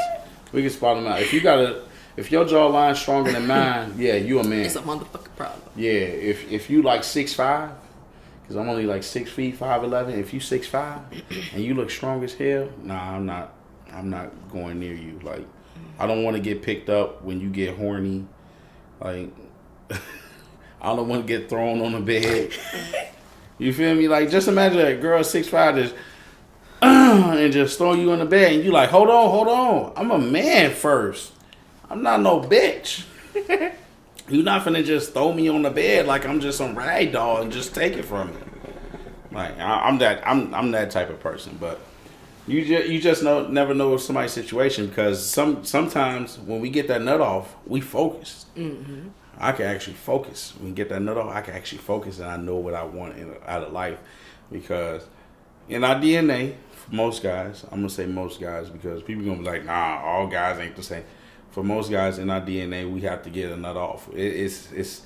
Speaker 2: We could spot them out. If your jawline stronger than mine, yeah, you a man.
Speaker 3: It's a motherfucking problem.
Speaker 2: Yeah, if you like 6'5", because I'm only like 6 feet, 5'11". If you 6'5", and you look strong as hell, nah, I'm not going near you. Like, I don't want to get picked up when you get horny. Like, I don't want to get thrown on the bed. You feel me? Like, just imagine a girl 6'5" just and just throw you in the bed, and you like, hold on. I'm a man first. I'm not no bitch. You're not finna just throw me on the bed like I'm just some rag doll and just take it from me. Like I'm that type of person, but you just never know somebody's situation because sometimes when we get that nut off, we focus. Mm-hmm. I can actually focus. When we get that nut off, I can actually focus, and I know what I want out of life because in our DNA, for most guys, I'm gonna say most guys because people gonna be like, nah, all guys ain't the same. For most guys in our DNA, we have to get a nut off. It's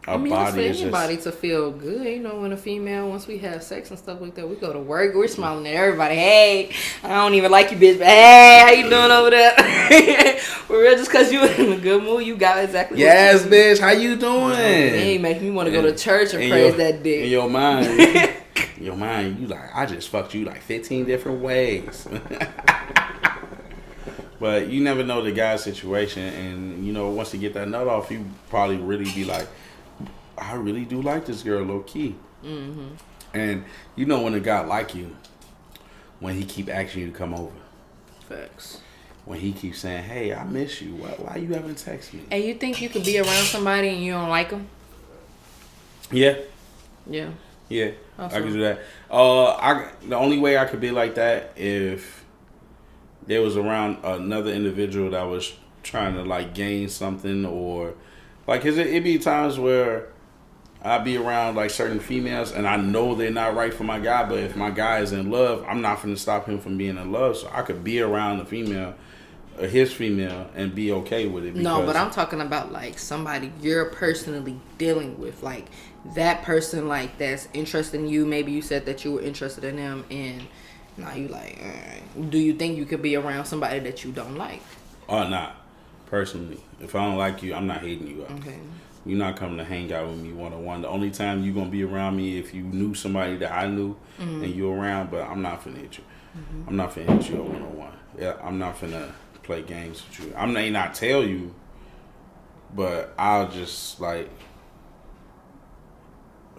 Speaker 2: our body
Speaker 3: it's for anybody to feel good. You know, when a female, once we have sex and stuff like that, we go to work, we're smiling at everybody. Hey, I don't even like you, bitch, but hey, how you doing over there? For real, just because you in a good mood, you got exactly
Speaker 2: yes, what you bitch, how you doing?
Speaker 3: Hey, make me want to go to church and praise that dick.
Speaker 2: In your mind, you like, I just fucked you like 15 different ways. But you never know the guy's situation, and you know, once you get that nut off, you probably really be like, I really do like this girl, low key. Mm-hmm. And you know when a guy like you, when he keep asking you to come over.
Speaker 3: Facts.
Speaker 2: When he keeps saying, hey, I miss you. Why you haven't texted me?
Speaker 3: And you think you could be around somebody and you don't like them?
Speaker 2: Yeah.
Speaker 3: Yeah.
Speaker 2: Yeah.
Speaker 3: Also.
Speaker 2: I could do that. The only way I could be like that if there was around another individual that was trying to like gain something or like, cause it be times where I'd be around like certain females and I know they're not right for my guy, but if my guy is in love, I'm not going to stop him from being in love. So I could be around the female, his female, and be okay with it.
Speaker 3: No, but I'm talking about like somebody you're personally dealing with, like that person like that's interested in you. Maybe you said that you were interested in them, and now you like, do you think you could be around somebody that you don't like?
Speaker 2: Or not. Personally, if I don't like you, I'm not hating you up.
Speaker 3: Okay.
Speaker 2: You're not coming to hang out with me one-on-one. The only time you're going to be around me if you knew somebody that I knew and you're around, but I'm not finna hit you. Mm-hmm. I'm not finna hit you one-on-one. Yeah, I'm not finna play games with you. I may not tell you, but I'll just like,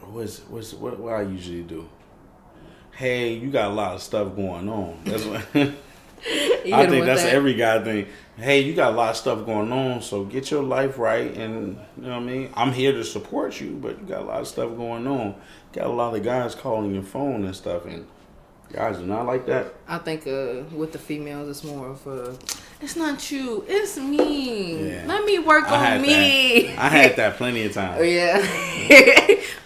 Speaker 2: what I usually do? Hey, you got a lot of stuff going on. That's what I think that's every guy thing. Hey, you got a lot of stuff going on, so get your life right. And you know what I mean? I'm here to support you, but you got a lot of stuff going on. Got a lot of guys calling your phone and stuff, and guys are not like that.
Speaker 3: I think with the females, it's more of a, it's not you, it's me. Yeah. Let me work on me.
Speaker 2: I had that plenty of times.
Speaker 3: Yeah.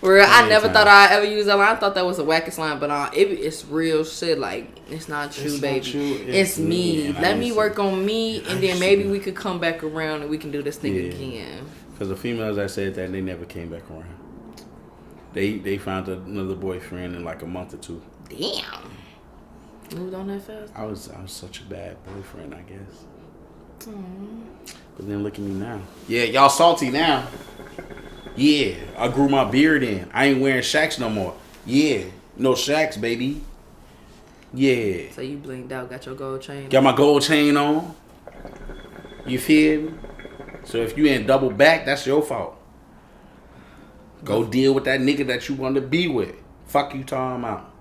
Speaker 3: I never thought I'd ever use that line. I thought that was a wackest line, but it's real shit. Like, it's not you, baby. Not you, it's me. Let me work on me, and then maybe we could come back around and we can do this thing again.
Speaker 2: Because the females that said that, they never came back around. They found another boyfriend in like a month or two.
Speaker 3: Damn. Moved on that fast?
Speaker 2: I was such a bad boyfriend, I guess. But then look at me now. Yeah, y'all salty now. Yeah, I grew my beard in. I ain't wearing Shaqs no more. Yeah, no Shaqs, baby. Yeah.
Speaker 3: So you blinked out, got your gold chain.
Speaker 2: Got my gold chain on. You feel me? So if you ain't double back, that's your fault. Go deal with that nigga that you want to be with. Fuck you talking about.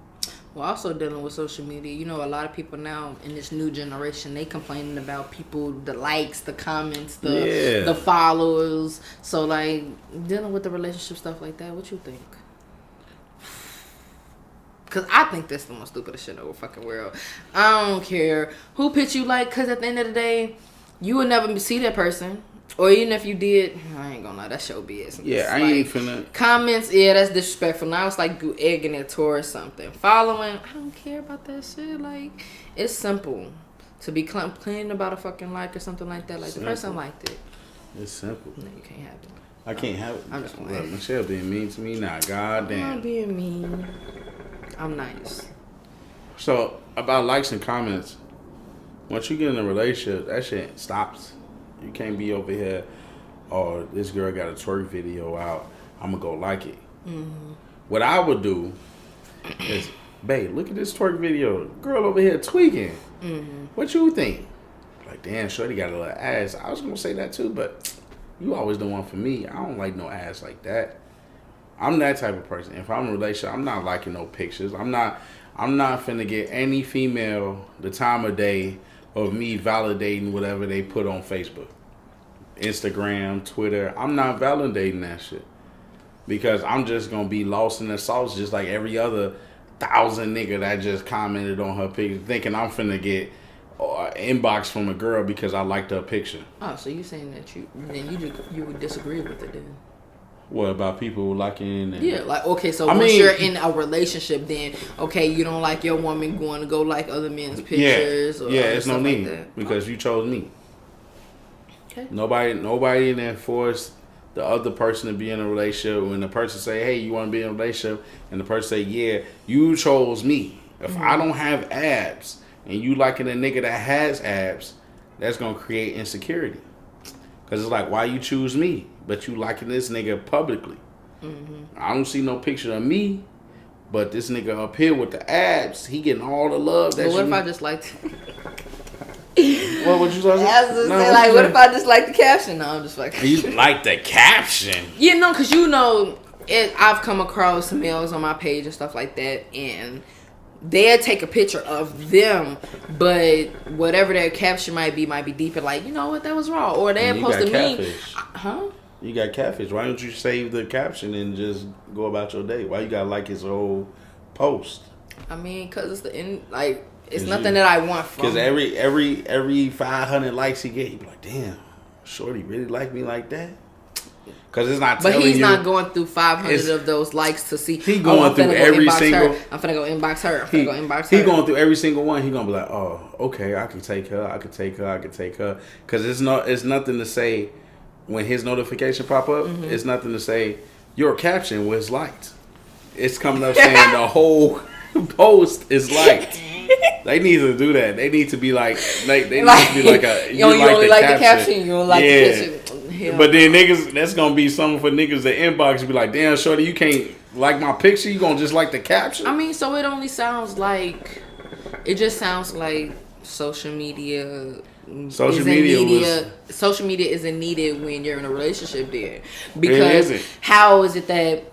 Speaker 3: Well, also dealing with social media, you know, a lot of people now in this new generation, they complaining about people, the likes, the comments, the followers. So, like, dealing with the relationship stuff like that, what you think? Because I think that's the most stupidest shit in the fucking world. I don't care who pitch you like, because at the end of the day, you will never see that person. Or even if you did, I ain't gonna lie, that's your BS.
Speaker 2: Yeah, I ain't finna.
Speaker 3: Comments, yeah, that's disrespectful. Now it's like you egging it towards something. Following, I don't care about that shit. Like, it's simple. To be complaining about a fucking like or something like that. Like, simple. The person liked it.
Speaker 2: It's simple.
Speaker 3: No, you can't have it.
Speaker 2: I can't have it.
Speaker 3: I'm just playing.
Speaker 2: Look, Michelle being mean to me now. Goddamn.
Speaker 3: I'm not being mean. I'm nice.
Speaker 2: So, about likes and comments, once you get in a relationship, that shit stops. You can't be over here, oh, this girl got a twerk video out, I'm going to go like it. Mm-hmm. What I would do is, babe, look at this twerk video. Girl over here tweaking. Mm-hmm. What you think? Like, damn, shorty got a little ass. I was going to say that too, but you always the one for me. I don't like no ass like that. I'm that type of person. If I'm in a relationship, I'm not liking no pictures. I'm not finna get any female the time of day of me validating whatever they put on Facebook, Instagram, Twitter. I'm not validating that shit. because I'm just gonna be lost in the sauce, just like every other 1,000 nigga that just commented on her picture, thinking I'm finna get inbox from a girl because I liked her picture.
Speaker 3: Oh, so you saying that you would disagree with it then?
Speaker 2: What about people liking? And,
Speaker 3: yeah, like okay, so once you're in a relationship, then okay, you don't like your woman going to go like other men's pictures.
Speaker 2: Yeah,
Speaker 3: or
Speaker 2: it's no need
Speaker 3: like
Speaker 2: because you chose me.
Speaker 3: Okay.
Speaker 2: Nobody then forced the other person to be in a relationship. When the person say, "Hey, you want to be in a relationship," and the person say, "Yeah," you chose me. If I don't have abs and you liking a nigga that has abs, that's gonna create insecurity. Cause it's like, why you choose me, but you liking this nigga publicly? I don't see no picture of me, but this nigga up here with the abs, he getting all the love.
Speaker 3: But what if I just liked?
Speaker 2: What would you say?
Speaker 3: What if I just like the caption? No, I'm just like.
Speaker 2: You like the caption?
Speaker 3: Yeah, no, cause I've come across males on my page and stuff like that, and they'll take a picture of them, but whatever their caption might be deeper. Like, you know what, that was wrong, or they'll post a meme. Huh?
Speaker 2: You got catfish. Why don't you save the caption and just go about your day? Why you gotta like his whole post?
Speaker 3: I mean, cause it's it's nothing that I want from.
Speaker 2: Cause every 500 likes he get, he be like, damn, shorty really like me like that. Cause it's not.
Speaker 3: But he's not going through 500 of those likes to see.
Speaker 2: He going through every single.
Speaker 3: I'm finna go inbox her. I'm finna go inbox her.
Speaker 2: He going through every single one. He gonna be like, oh, okay, I can take her. I can take her. I can take her. Cause it's nothing to say when his notification pop up. It's nothing to say. Your caption was liked. It's coming up saying the whole post is liked. They need to do that. They need to be like they need to be like a
Speaker 3: you only like the caption. You don't like the picture. Hell
Speaker 2: but then niggas, that's gonna be something for niggas that inbox and be like, damn, shorty, you can't like my picture. You gonna just like the caption?
Speaker 3: I mean, so it only sounds like social media. Social media isn't needed when you're in a relationship there, because how is it that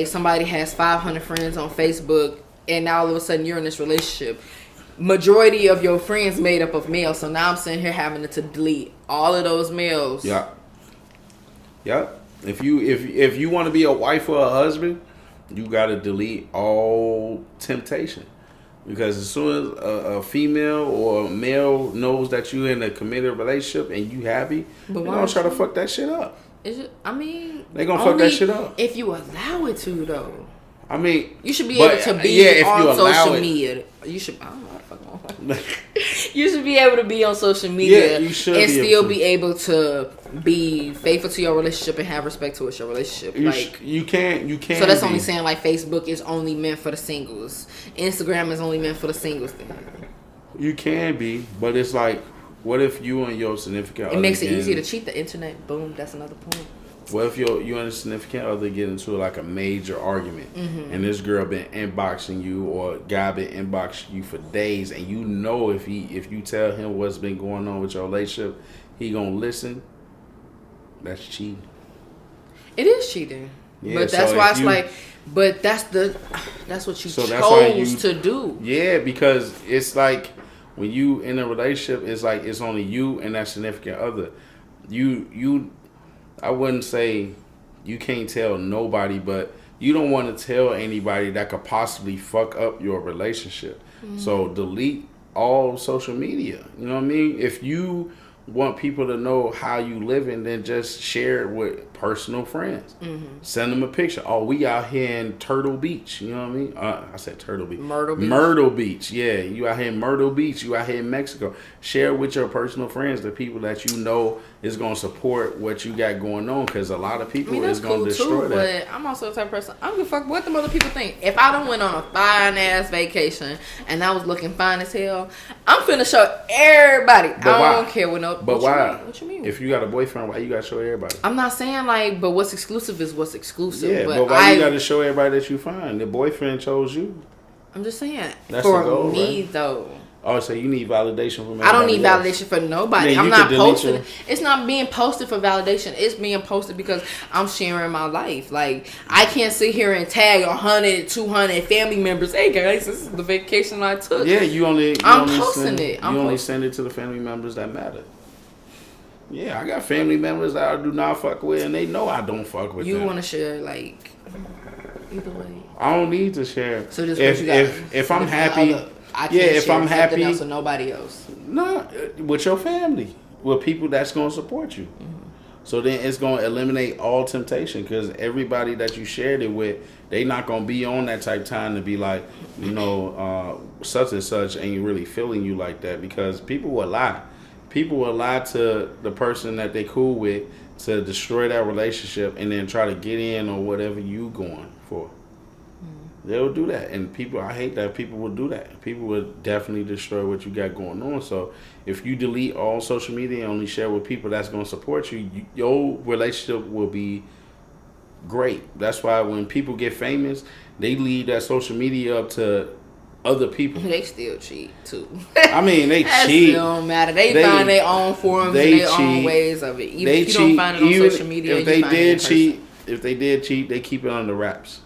Speaker 3: somebody has 500 friends on Facebook and now all of a sudden you're in this relationship? Majority of your friends made up of males, so now I'm sitting here having to delete all of those males.
Speaker 2: Yeah. If you want to be a wife or a husband, you gotta delete all temptation. Because as soon as a female or a male knows that you're in a committed relationship and you happy, they're gonna try to fuck that shit up.
Speaker 3: They
Speaker 2: gonna fuck that shit up.
Speaker 3: If you allow it to, though.
Speaker 2: I mean,
Speaker 3: you should be able to be on social media. You should. I don't know how to fuck. You should be able to be on social media and still be able to be faithful to your relationship and have respect towards your relationship.
Speaker 2: You can't.
Speaker 3: So that's only saying like Facebook is only meant for the singles. Instagram is only meant for the singles thing.
Speaker 2: You can be, but it's like, what if you and your significant other?
Speaker 3: It makes it easier to cheat the internet. Boom. That's another point.
Speaker 2: What if you and a significant other get into like a major argument, and this girl been inboxing you or guy been inboxing you for days, and you know if you tell him what's been going on with your relationship, he gonna listen. That's cheating.
Speaker 3: It is cheating, but that's why it's like. But that's what you chose to do.
Speaker 2: Yeah, because it's like when you in a relationship, it's like it's only you and that significant other. I wouldn't say you can't tell nobody, but you don't want to tell anybody that could possibly fuck up your relationship. So delete all social media. You know what I mean? If you want people to know how you living, then just share it with personal friends. Send them a picture. Oh, we out here in Turtle Beach. You know what I mean? I said Turtle Beach. Myrtle Beach. Yeah, you out here in Myrtle Beach. You out here in Mexico. Share with your personal friends, the people that you know is going to support what you got going on, because a lot of people is going to destroy that.
Speaker 3: But I'm also the type of person, I don't give a fuck what the other people think. If I done went on a fine ass vacation and I was looking fine as hell, I'm finna show everybody. I don't care what no.
Speaker 2: But why?
Speaker 3: What you mean?
Speaker 2: If you got a boyfriend, why you got to show everybody?
Speaker 3: I'm not saying like, but what's exclusive is what's exclusive.
Speaker 2: Yeah, but why you got to show everybody that you fine? The boyfriend chose you.
Speaker 3: I'm just saying.
Speaker 2: That's
Speaker 3: for
Speaker 2: the goal,
Speaker 3: me,
Speaker 2: right?
Speaker 3: Though.
Speaker 2: Oh, so you need validation from everybody
Speaker 3: I don't need
Speaker 2: else.
Speaker 3: validation for nobody. I'm not posting. It's not being posted for validation. It's being posted because I'm sharing my life. Like, I can't sit here and tag 100, 200 family members. Hey, guys, this is the vacation I took.
Speaker 2: Yeah, I'm
Speaker 3: posting
Speaker 2: send,
Speaker 3: it.
Speaker 2: You only send it to the family members that matter. Yeah, I got family members that I do not fuck with, and they know I don't fuck with them.
Speaker 3: You want to share, like, either way.
Speaker 2: I don't need to share.
Speaker 3: So just
Speaker 2: if I'm happy, if I'm happy,
Speaker 3: else with nobody else.
Speaker 2: No, with your family, with people that's gonna support you. Mm-hmm. So then it's gonna eliminate all temptation because everybody that you shared it with, they not gonna be on that type of time to be like, such and such ain't really feeling you like that because people will lie. People will lie to the person that they cool with to destroy that relationship and then try to get in on whatever you going for. They'll do that, and I hate that people will do that. People will definitely destroy what you got going on. So if you delete all social media and only share with people that's going to support you, your relationship will be great. That's why when people get famous, they leave that social media up to other people.
Speaker 3: They still cheat too.
Speaker 2: I mean, they cheat. It
Speaker 3: don't matter. They find their own forums and their own ways of it. Even if you don't find it on social media,
Speaker 2: if they did cheat, they keep it under wraps.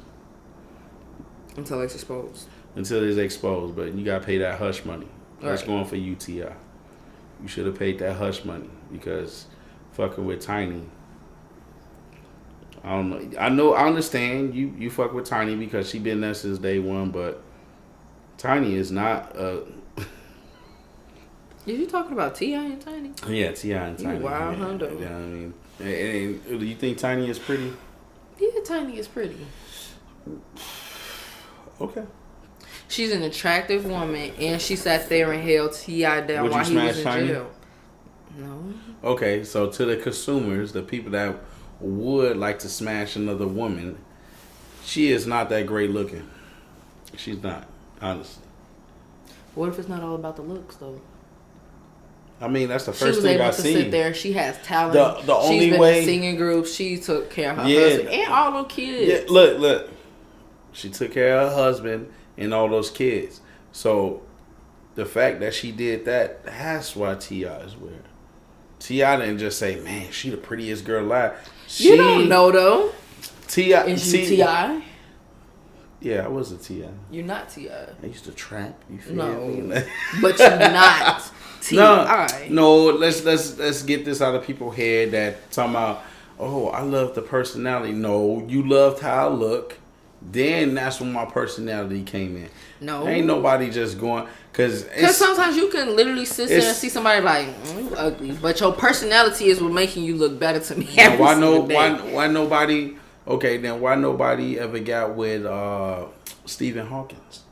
Speaker 3: Until it's exposed.
Speaker 2: Until it's exposed, but you gotta pay that hush money. That's going for you, T.I. You should have paid that hush money because fucking with Tiny. I don't know. I understand you fuck with Tiny because she been there since day one, but Tiny is not.
Speaker 3: Is you talking about T.I. and Tiny?
Speaker 2: Yeah, T.I. and Tiny.
Speaker 3: Wow,
Speaker 2: yeah,
Speaker 3: Hondo.
Speaker 2: You know what I mean? And do you think Tiny is pretty?
Speaker 3: Yeah, Tiny is pretty.
Speaker 2: Okay.
Speaker 3: She's an attractive woman, and she sat there and held T.I. down while he was in jail. No.
Speaker 2: Okay, so to the consumers, the people that would like to smash another woman, she is not that great looking. She's not, honestly.
Speaker 3: What if it's not all about the looks, though?
Speaker 2: I mean, that's the first thing I see.
Speaker 3: She was able to sit there. She has talent.
Speaker 2: The only
Speaker 3: She's
Speaker 2: way
Speaker 3: in singing groups. She took care of her husband and all those kids.
Speaker 2: Yeah, look. She took care of her husband and all those kids. So the fact that she did that's why T.I. is weird. T.I. didn't just say, man, she the prettiest girl alive.
Speaker 3: You don't know, though.
Speaker 2: T.I.
Speaker 3: Is you T.I.?
Speaker 2: Yeah, I was a T.I.
Speaker 3: You're not T.I.
Speaker 2: I used to trap. You feel me?
Speaker 3: But you're not T.I.
Speaker 2: No, let's get this out of people's head that talking about, oh, I love the personality. No, you loved how I look. Then that's when my personality came in.
Speaker 3: No.
Speaker 2: Ain't nobody just going... Because
Speaker 3: sometimes you can literally sit there and see somebody like, you ugly. But your personality is what making you look better to me every single day.
Speaker 2: Why nobody... Okay, then why nobody ever got with Stephen Hawkins?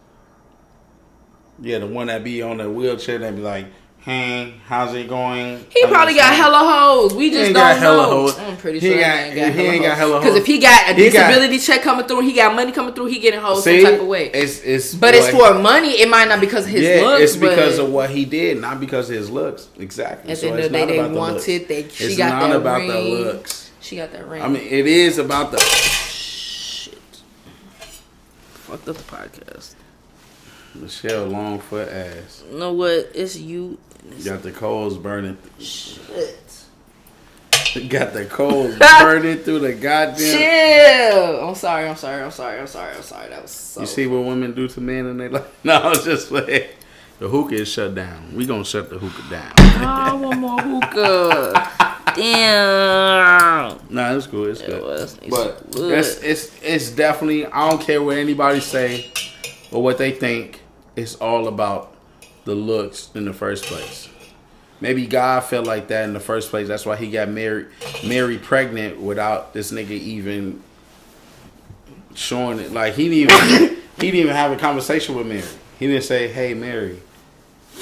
Speaker 2: Yeah, the one that be on the wheelchair that be like, hey, how's it going?
Speaker 3: He probably got hella hoes. We just don't know. I'm pretty sure he ain't got hella hoes. Because if he got a disability check coming through, he got money coming through, he getting hoes some type of way. It's for money. It might not because of his looks.
Speaker 2: It's because of what he did, not because of his looks. Exactly.
Speaker 3: At the end of the day, they wanted. She got that ring. It's not about the looks. She got that ring.
Speaker 2: I mean, it is about the...
Speaker 3: Shit. Fucked up the podcast.
Speaker 2: Michelle Longfoot ass.
Speaker 3: You know what? It's you.
Speaker 2: Got the coals burning.
Speaker 3: Shit.
Speaker 2: Got the coals burning through the goddamn.
Speaker 3: Chill. I'm sorry. That was so.
Speaker 2: You see what women do to men and they like? No, I was just like, the hookah is shut down. We gonna shut the hookah down.
Speaker 3: I want more hookah. Damn.
Speaker 2: Nah, it's cool. It's good. But it's definitely. I don't care what anybody say or what they think. It's all about the looks in the first place. Maybe God felt like that in the first place. That's why he got Mary pregnant without this nigga even showing it. Like he didn't even have a conversation with Mary. He didn't say, "Hey Mary,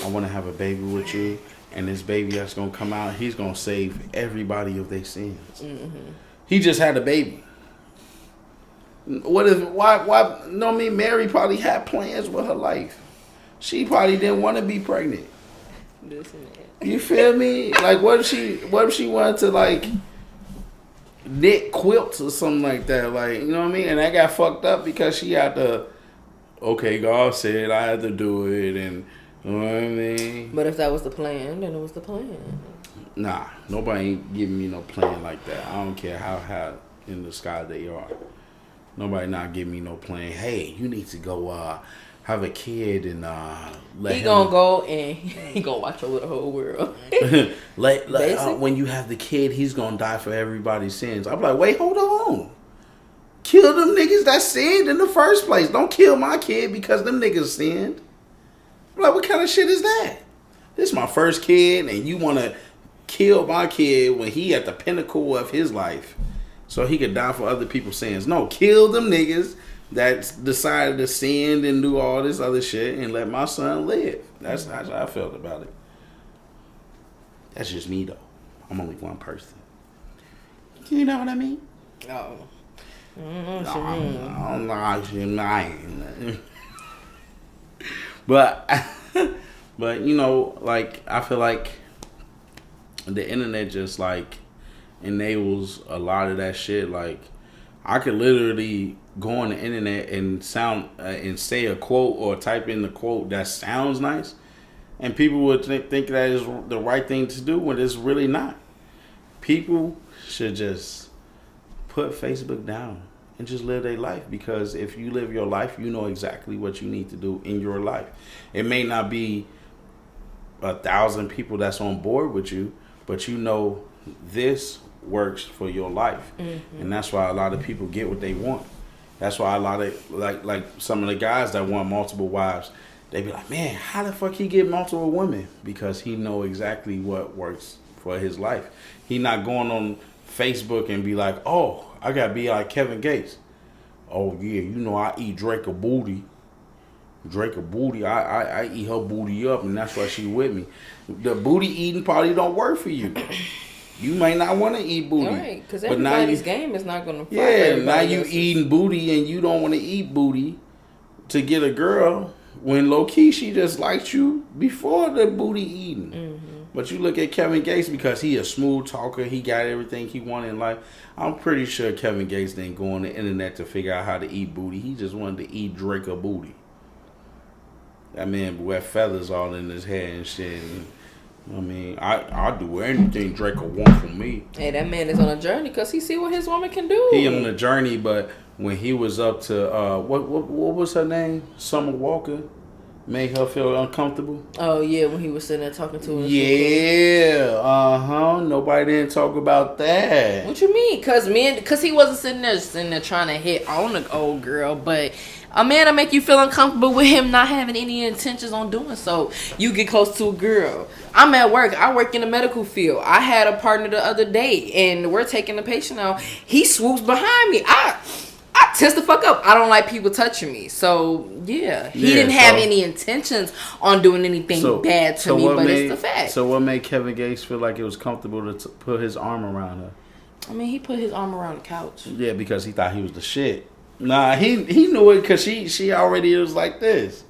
Speaker 2: I want to have a baby with you, and this baby that's gonna come out, he's gonna save everybody of their sins." Mm-hmm. He just had a baby. Why? No, I mean, Mary probably had plans with her life. She probably didn't want to be pregnant. You feel me? Like, what if she wanted to like knit quilts or something like that? Like, you know what I mean? And that got fucked up because she had to. Okay, God said I had to do it, and you know what I mean.
Speaker 3: But if that was the plan, then it was the plan.
Speaker 2: Nah, nobody ain't giving me no plan like that. I don't care how high in the sky they are. Nobody not giving me no plan. Hey, you need to go have a kid and let
Speaker 3: he
Speaker 2: him
Speaker 3: gonna go and he gonna watch over the whole world.
Speaker 2: when you have the kid, he's gonna die for everybody's sins. I'm like, wait, hold on. Kill them niggas that sinned in the first place. Don't kill my kid because them niggas sinned. I'm like, what kind of shit is that? This is my first kid, and you want to kill my kid when he at the pinnacle of his life so he could die for other people's sins. No, kill them niggas that decided to sin and do all this other shit and let my son live. That's how I felt about it. That's just me, though. I'm only one person. You know what I mean?
Speaker 3: Oh.
Speaker 2: I don't know what you mean. But you know, like, I feel like the internet just like enables a lot of that shit. Like, I could literally go on the internet and and say a quote or type in the quote that sounds nice, and people would think that is the right thing to do when it's really not. People should just put Facebook down and just live their life, because if you live your life, you know exactly what you need to do in your life. It may not be 1,000 people that's on board with you, but you know this works for your life. Mm-hmm. And that's why a lot of people get what they want. That's why a lot of like some of the guys that want multiple wives, they be like, man, how the fuck he get multiple women? Because he know exactly what works for his life. He not going on Facebook and be like, oh, I gotta be like Kevin Gates. Oh yeah, you know I eat Drake a booty. I eat her booty up, and that's why she with me. The booty eating probably don't work for you. You may not want to eat booty.
Speaker 3: Right, because everybody's game is not going to fly.
Speaker 2: Yeah, now you eating booty and you don't want to eat booty to get a girl when low-key she just liked you before the booty eating. Mm-hmm. But you look at Kevin Gates, because he a smooth talker, he got everything he wanted in life. I'm pretty sure Kevin Gates didn't go on the internet to figure out how to eat booty. He just wanted to eat Drake a booty. That man wear feathers all in his hair and shit. And, I mean, I'll do anything Drake will want from me.
Speaker 3: Hey, that man is on a journey because he see what his woman can do.
Speaker 2: He on a journey, but when he was up to what was her name? Summer Walker, made her feel uncomfortable.
Speaker 3: Oh yeah, when he was sitting there talking to her.
Speaker 2: Yeah, nobody didn't talk about that.
Speaker 3: What you mean? Cause he wasn't sitting there trying to hit on the old girl, but a man will make you feel uncomfortable with him not having any intentions on doing so. You get close to a girl. I'm at work. I work in the medical field. I had a partner the other day, and we're taking the patient out. He swoops behind me. I tense the fuck up. I don't like people touching me. So, yeah. He didn't have any intentions on doing anything bad to me, but it's the fact.
Speaker 2: So what made Kevin Gates feel like it was comfortable to put his arm around her?
Speaker 3: I mean, he put his arm around the couch.
Speaker 2: Yeah, because he thought he was the shit. Nah, he knew it because she already was like this.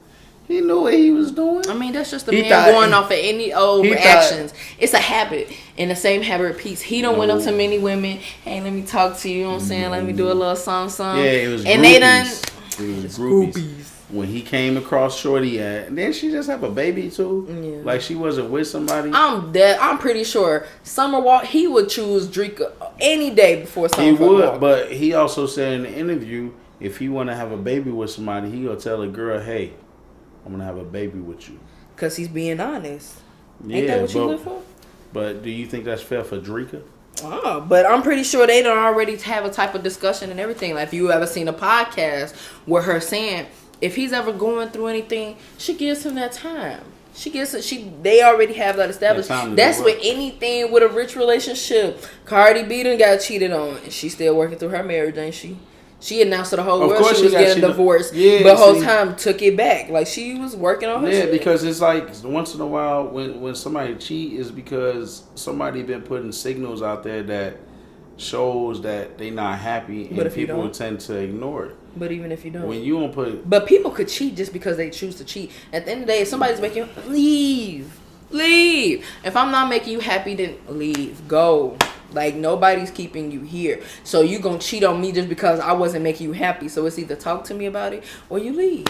Speaker 2: He knew what he was doing.
Speaker 3: I mean, that's just a man going off of any old reactions. It's a habit, and the same habit repeats. He done went up to many women. Hey, let me talk to you. You know what I'm saying? Let me do a little song.
Speaker 2: Yeah, it was
Speaker 3: and
Speaker 2: groupies.
Speaker 3: They done.
Speaker 2: It was groupies. When he came across Shorty and then she just have a baby too. Yeah. Like she wasn't with somebody.
Speaker 3: I'm pretty sure Summer Walk. He would choose Drake any day before Summer Walk. He would,
Speaker 2: Walker. But he also said in the interview, if he want to have a baby with somebody, he gonna tell a girl, "Hey, I'm gonna have a baby with you."
Speaker 3: Cause he's being honest. Ain't that what you live for?
Speaker 2: But do you think that's fair for Drika?
Speaker 3: Oh, but I'm pretty sure they don't already have a type of discussion and everything. Like if you ever seen a podcast where her saying, if he's ever going through anything, she gives him that time. They already have that established. That's with anything with a rich relationship. Cardi B done got cheated on, and she's still working through her marriage, ain't she? She announced to the whole world she was getting divorced, but whole time took it back. Like she was working on her shit.
Speaker 2: Yeah, because it's like once in a while when somebody cheat is because somebody been putting signals out there that shows that they not happy, and people tend to ignore it.
Speaker 3: But even if you don't,
Speaker 2: when you don't put,
Speaker 3: but people could cheat just because they choose to cheat. At the end of the day, if somebody's making you leave. If I'm not making you happy, then leave. Go. Like nobody's keeping you here. So you gonna cheat on me just because I wasn't making you happy. So it's either talk to me about it or you leave.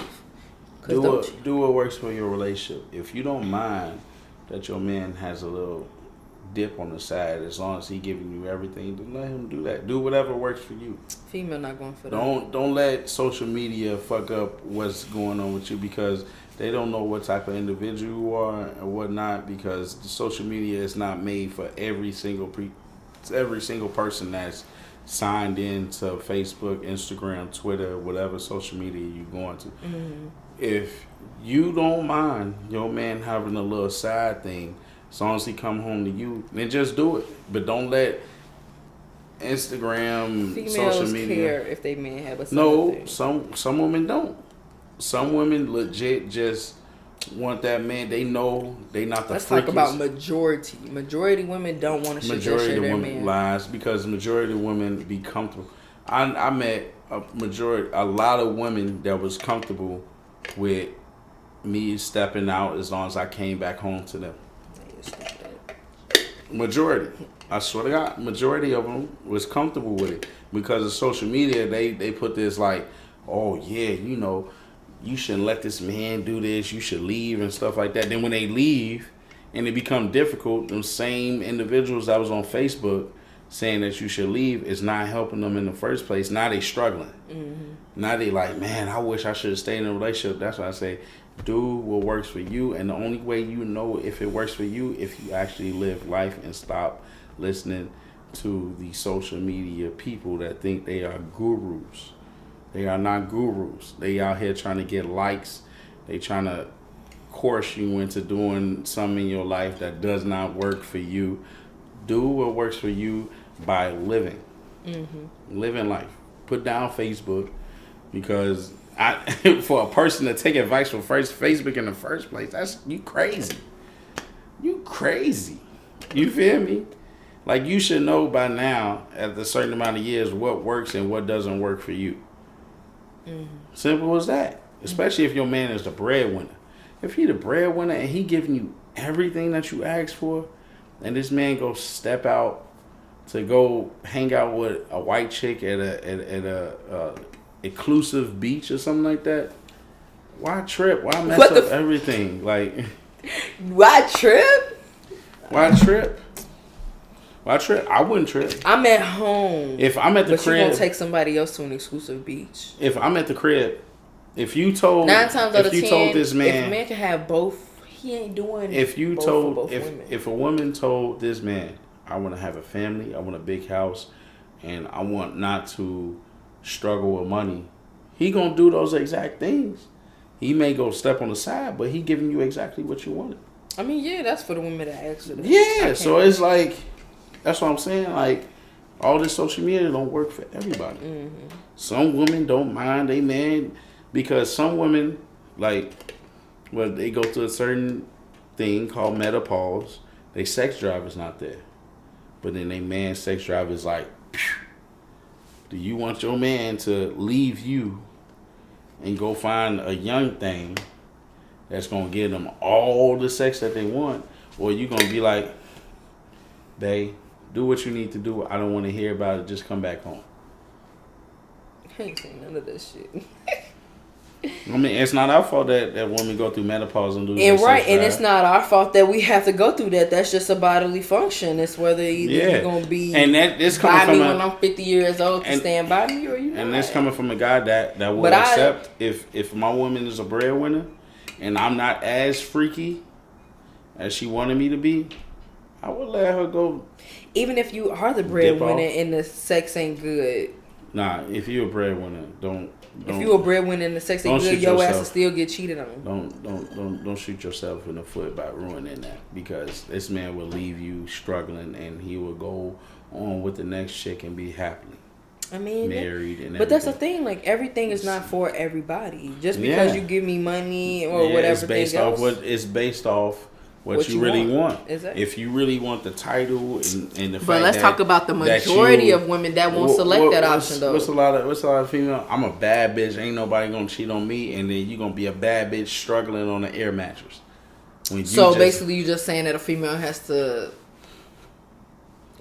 Speaker 2: Do what works for your relationship. If you don't mind that your man has a little dip on the side. As long as he giving you everything, then let him do that. Do whatever works for you.
Speaker 3: Female not going for that.
Speaker 2: Don't let social media fuck up what's going on with you, because they don't know what type of individual you are and whatnot, because the social media is not made for every single person that's signed in to Facebook, Instagram, Twitter, whatever social media you're going to.
Speaker 3: Mm-hmm.
Speaker 2: If you don't mind your man having a little side thing, as long as he come home to you, then just do it. But don't let Instagram,
Speaker 3: Females
Speaker 2: social media
Speaker 3: care if they men have a side
Speaker 2: No,
Speaker 3: thing.
Speaker 2: some women don't. Some women legit just want that man. They know they not the
Speaker 3: Let's
Speaker 2: freakiest.
Speaker 3: talk about majority. Majority women don't want to shit their
Speaker 2: Majority
Speaker 3: shit
Speaker 2: of the
Speaker 3: their
Speaker 2: women
Speaker 3: man.
Speaker 2: lies, because majority of women be comfortable. I met a lot of women that was comfortable with me stepping out as long as I came back home to them. Majority. I swear to God, majority of them was comfortable with it, because of social media. They put this like, oh yeah, you know, you shouldn't let this man do this. You should leave and stuff like that. Then when they leave and it become difficult, them same individuals that was on Facebook saying that you should leave is not helping them in the first place. Now they struggling.
Speaker 3: Mm-hmm.
Speaker 2: Now they like, man, I wish I should have stayed in a relationship. That's why I say, do what works for you. And the only way you know if it works for you, if you actually live life and stop listening to the social media people that think they are gurus. They are not gurus. They out here trying to get likes. They trying to coerce you into doing something in your life that does not work for you. Do what works for you by living. Mm-hmm. Living life. Put down Facebook, because for a person to take advice from Facebook in the first place, that's you crazy. You crazy. You feel me? Like, you should know by now, at a certain amount of years, what works and what doesn't work for you. Mm-hmm. Simple as that. Especially if your man is the breadwinner. If he the breadwinner and he giving you everything that you ask for, and this man go step out to go hang out with a white chick at a exclusive beach or something like that, why trip? Why mess up everything? Like,
Speaker 3: why trip?
Speaker 2: Why trip? Why trip? I wouldn't trip.
Speaker 3: I'm at home.
Speaker 2: If I'm at the crib,
Speaker 3: you gonna take somebody else to an exclusive beach.
Speaker 2: If I'm at the crib, if you told
Speaker 3: 9 times out of 10,
Speaker 2: told this man,
Speaker 3: if a man can have both, he ain't doing.
Speaker 2: If you
Speaker 3: both
Speaker 2: told
Speaker 3: both
Speaker 2: if a woman told this man, I want to have a family, I want a big house, and I want not to struggle with money, he gonna do those exact things. He may go step on the side, but he giving you exactly what you wanted.
Speaker 3: I mean, yeah, that's for the women that ask for that.
Speaker 2: Yeah, so it's like, that's what I'm saying. Like, all this social media don't work for everybody. Mm-hmm. Some women don't mind they man, because some women, like, well, they go through a certain thing called menopause. Their sex drive is not there. But then they man sex drive is like, phew. Do you want your man to leave you and go find a young thing that's going to give them all the sex that they want? Or you going to be like, babe, do what you need to do. I don't want to hear about it. Just come back home.
Speaker 3: I ain't saying none of that shit.
Speaker 2: I mean, it's not our fault that women go through menopause and lose
Speaker 3: and
Speaker 2: their
Speaker 3: right,
Speaker 2: sex
Speaker 3: and
Speaker 2: drive.
Speaker 3: it's not our fault that we have to go through that. That's just a bodily function. It's whether either you're gonna be
Speaker 2: and this
Speaker 3: by
Speaker 2: coming
Speaker 3: me
Speaker 2: from
Speaker 3: when I'm 50 years old to stand by me, or you.
Speaker 2: And this coming from a guy that will accept if my woman is a breadwinner and I'm not as freaky as she wanted me to be, I would let her go.
Speaker 3: Even if you are the breadwinner and the sex ain't good.
Speaker 2: Nah, if you're a breadwinner, don't.
Speaker 3: If you a breadwinner and the sex ain't good, your ass will still get cheated on.
Speaker 2: Don't shoot yourself in the foot by ruining that, because this man will leave you struggling and he will go on with the next chick and be happily.
Speaker 3: I mean,
Speaker 2: married and
Speaker 3: but that's the thing. Like, everything is not for everybody. Just because you give me money or whatever,
Speaker 2: it's based off it's based off what you really want.
Speaker 3: Exactly.
Speaker 2: If you really want the title and the fact
Speaker 3: but let's talk about the majority of women that won't select that option though.
Speaker 2: What's a lot of female? I'm a bad bitch. Ain't nobody gonna cheat on me, and then you gonna be a bad bitch struggling on an air mattress.
Speaker 3: So basically, you just saying that a female has to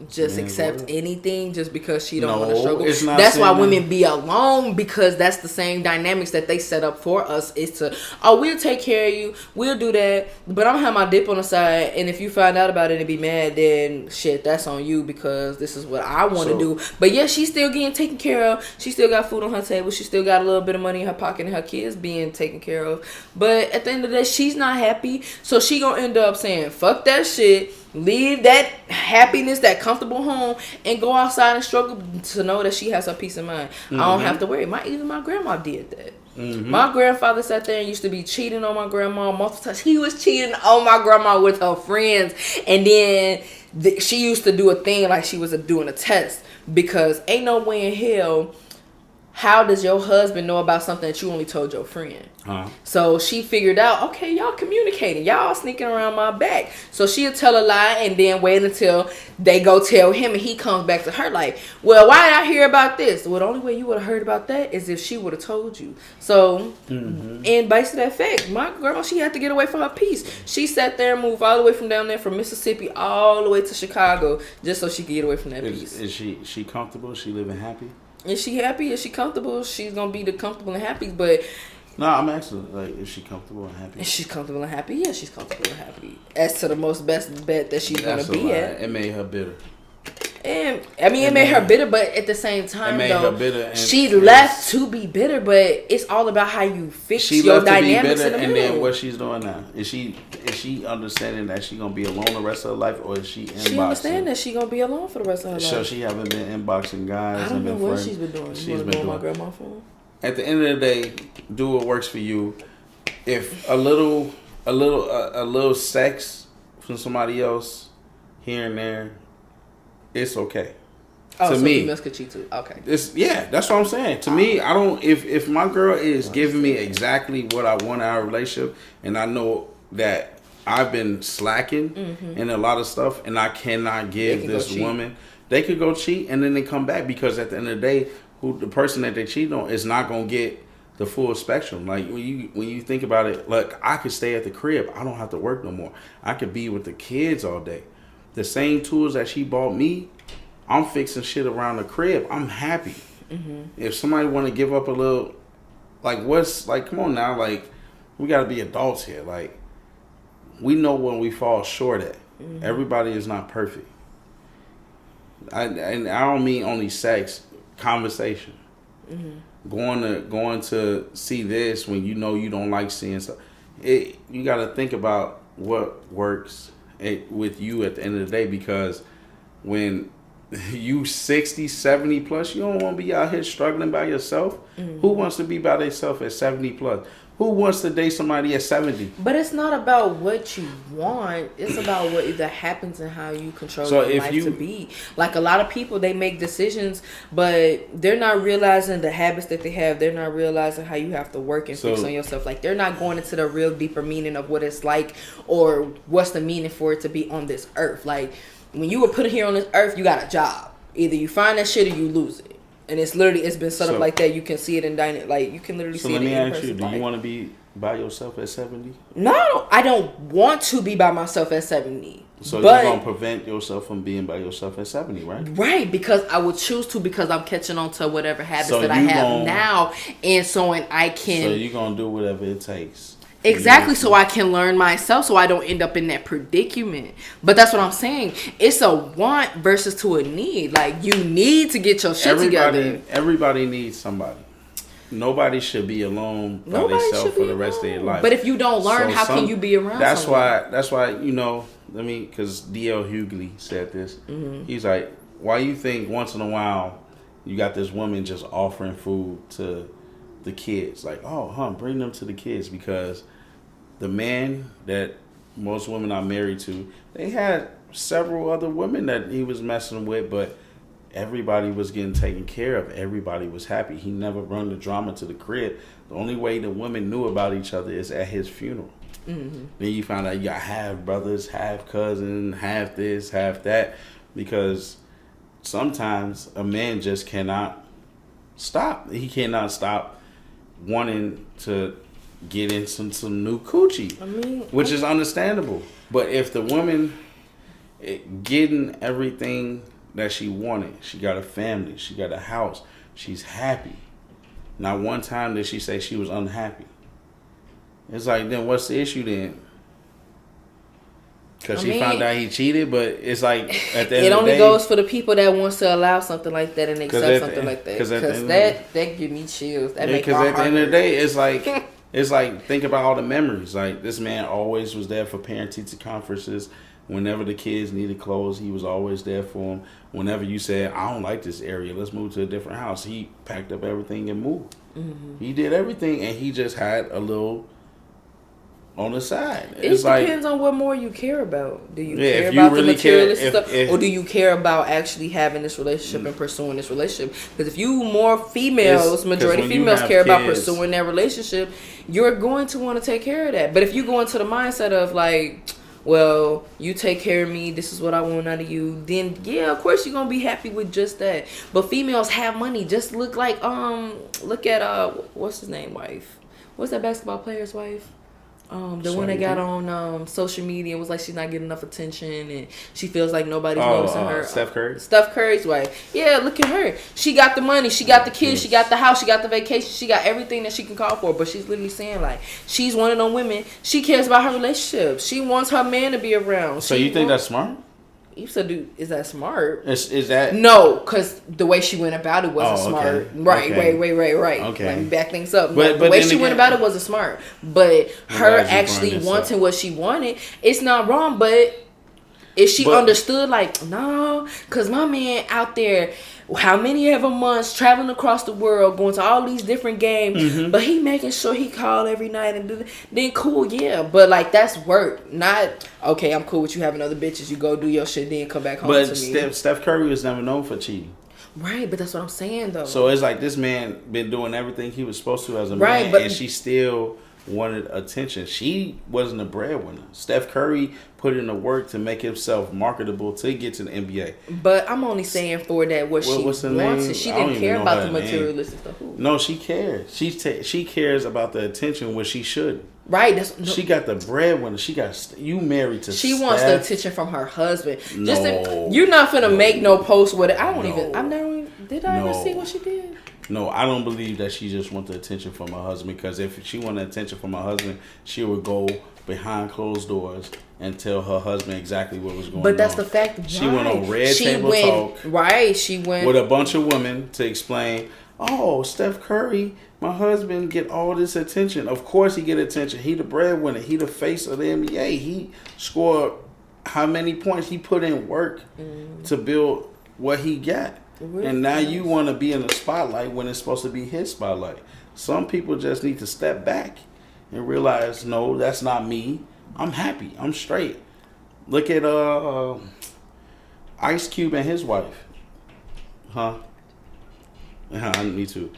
Speaker 3: just accept anything just because she don't want to struggle.
Speaker 2: It's not.
Speaker 3: That's why women be alone, because that's the same dynamics that they set up for us. Is to, oh, we'll take care of you, we'll do that, but I'm gonna have my dip on the side, and if you find out about it and be mad, then shit, that's on you, because this is what I want to do. But yeah, she's still getting taken care of. She still got food on her table. She still got a little bit of money in her pocket, and her kids being taken care of. But at the end of the day, she's not happy, so she gonna end up saying, fuck that shit, leave that happiness, that comfortable home, and go outside and struggle to know that she has her peace of mind. I don't have to worry. Even my grandma did that. My grandfather sat there and used to be cheating on my grandma multiple times. He was cheating on my grandma with her friends, and then she used to do a thing like she was doing a test, because ain't no way in hell how does your husband know about something that you only told your friend? So she figured out, okay, y'all communicating, y'all sneaking around my back. So she'll tell a lie and then wait until they go tell him, and he comes back to her like, well, why did I hear about this? Well, the only way you would have heard about that is if she would have told you. So, and based on that fact, my grandma, she had to get away from her peace. She sat there and moved all the way from down there, from Mississippi all the way to Chicago, just so she could get away from that peace.
Speaker 2: Is she comfortable? Is she living happy?
Speaker 3: Is she happy? Is she comfortable? She's gonna be the comfortable and happy. But
Speaker 2: no, I'm asking, like, is she comfortable and happy?
Speaker 3: Is she comfortable and happy? Yeah, she's comfortable and happy. As to the most best bet that she's gonna be at.
Speaker 2: It made her bitter.
Speaker 3: And I mean, it made her bitter, but at the same time,
Speaker 2: it made her bitter, and
Speaker 3: she left to be bitter. But it's all about how you fix your dynamics in the middle.
Speaker 2: And then what she's doing now, is she understanding that she's gonna be alone the rest of her life, or is she inboxing?
Speaker 3: She understands that she's gonna be alone for the rest of her life.
Speaker 2: So she haven't been inboxing guys.
Speaker 3: I don't know what she's been doing. She's been doing my grandma's phone.
Speaker 2: At the end of the day, do what works for you. If a little sex from somebody else here and there, it's okay.
Speaker 3: Oh,
Speaker 2: to
Speaker 3: so
Speaker 2: me,
Speaker 3: females could cheat too. Okay.
Speaker 2: That's what I'm saying. To me, I don't. If my girl is giving me exactly what I want out of a relationship, and I know that I've been slacking in a lot of stuff, and I cannot give this woman, they could go cheat, and then they come back, because at the end of the day, the person that they cheat on is not gonna get the full spectrum. Like when you think about it, like, I could stay at the crib. I don't have to work no more. I could be with the kids all day. The same tools that she bought me, I'm fixing shit around the crib. I'm happy. If somebody want to give up a little, like, come on now, like, we got to be adults here. Like, we know when we fall short at. Everybody is not perfect. And I don't mean only sex, conversation. Going to see this when you know you don't like seeing stuff. You got to think about what works with you at the end of the day, because when you 60, 70 plus, you don't want to be out here struggling by yourself. Who wants to be by themselves at 70 plus? Who wants to date somebody at 70?
Speaker 3: But it's not about what you want. It's about what either happens and how you control your life to be. Like, a lot of people, they make decisions, but they're not realizing the habits that they have. They're not realizing how you have to work and fix on yourself. Like, they're not going into the real deeper meaning of what it's like, or what's the meaning for it to be on this earth. Like, when you were put here on this earth, you got a job. Either you find that shit or you lose it. And it's been set up like that. You can see it in dining. Like, you can literally see it in person. So let me ask you,
Speaker 2: do you want to be by yourself at 70?
Speaker 3: No, I don't want to be by myself at 70.
Speaker 2: So you're going to prevent yourself from being by yourself at 70, right?
Speaker 3: Right, because I would choose to, because I'm catching on to whatever habits that I have now. And I can...
Speaker 2: So you're going to do whatever it takes.
Speaker 3: Exactly, so I can learn myself, so I don't end up in that predicament. But that's what I'm saying. It's a want versus to a need. Like, you need to get your shit together.
Speaker 2: Everybody needs somebody. Nobody should be alone by themselves for the rest of their life.
Speaker 3: But if you don't learn, how can you be around someone?
Speaker 2: That's why, because D.L. Hughley said this. He's like, why you think once in a while you got this woman just offering food to the kids? Like, bring them to the kids, because the man that most women are married to, they had several other women that he was messing with, but everybody was getting taken care of. Everybody was happy. He never brought the drama to the crib. The only way the women knew about each other is at his funeral. Then you find out you got half brothers, half cousins, half this, half that, because sometimes a man just cannot stop. He cannot stop wanting to get in some new coochie, which is understandable. But if the woman getting everything that she wanted. She got a family. She got a house. She's happy. Not one time did she say she was unhappy. It's like, then what's the issue then? Because she found out he cheated, but it's like at the end
Speaker 3: it
Speaker 2: of the
Speaker 3: only
Speaker 2: day,
Speaker 3: goes for the people that wants to allow something like that and accept something like that. Because that give me chills. That makes my heart.
Speaker 2: Because at the end of the day, it's like think about all the memories. Like, this man always was there for parent-teacher conferences. Whenever the kids needed clothes, he was always there for them. Whenever you said, I don't like this area, let's move to a different house, he packed up everything and moved. Mm-hmm. He did everything, and he just had a little on the side.
Speaker 3: It depends on what more you care about. Do you care about the materialistic stuff, or do you care about actually having this relationship and pursuing this relationship? Because if you majority females care about pursuing that relationship, you're going to want to take care of that. But if you go into the mindset of like, well, you take care of me, this is what I want out of you, then yeah, of course you're gonna be happy with just that. But females have money. Just look at what's his name, wife? What's that basketball player's wife? The one that got on social media was like she's not getting enough attention and she feels like nobody's noticing her.
Speaker 2: Steph Curry?
Speaker 3: Steph Curry's wife. Yeah, look at her. She got the money. She got the kids. She got the house. She got the vacation. She got everything that she can call for. But she's literally saying like she's one of them women. She cares about her relationship. She wants her man to be around.
Speaker 2: So you think that's smart?
Speaker 3: You said, dude, is that smart?
Speaker 2: Is that...
Speaker 3: No, because the way she went about it wasn't smart.
Speaker 2: Okay.
Speaker 3: Right.
Speaker 2: Okay.
Speaker 3: Let me back things up.
Speaker 2: But
Speaker 3: the way she went about it wasn't smart. But her actually wanting what she wanted, it's not wrong. But if she understood, like, no, because my man out there, how many ever months traveling across the world, going to all these different games, but he making sure he call every night and do that, then cool, yeah. But like, that's work, not okay. I'm cool with you having other bitches. You go do your shit, then come back home to me. But
Speaker 2: Steph Curry was never known for cheating.
Speaker 3: Right, but that's what I'm saying though.
Speaker 2: So it's like this man been doing everything he was supposed to as a man, and she still wanted attention. She wasn't a breadwinner. Steph Curry put in the work to make himself marketable to get to the NBA.
Speaker 3: But I'm only saying for that what's her name? She didn't care about the materialistic stuff.
Speaker 2: No, she cares. She cares about the attention when she should.
Speaker 3: Right.
Speaker 2: She got the breadwinner. She got you married to.
Speaker 3: She wants the attention from her husband. You're not finna make no post with it. Did I ever see what she did?
Speaker 2: No, I don't believe that she just wants the attention from her husband, because if she wanted attention from her husband, she would go behind closed doors and tell her husband exactly what was going on.
Speaker 3: But that's the fact.
Speaker 2: She went on Red Table Talk.
Speaker 3: Right. She went
Speaker 2: with a bunch of women to explain, oh, Steph Curry, my husband, get all this attention. Of course he get attention. He the breadwinner. He the face of the NBA. He scored how many points. He put in work to build what he got. Really? And now you want to be in the spotlight when it's supposed to be his spotlight. Some people just need to step back and realize, no, that's not me. I'm happy. I'm straight. Look at Ice Cube and his wife. Me too.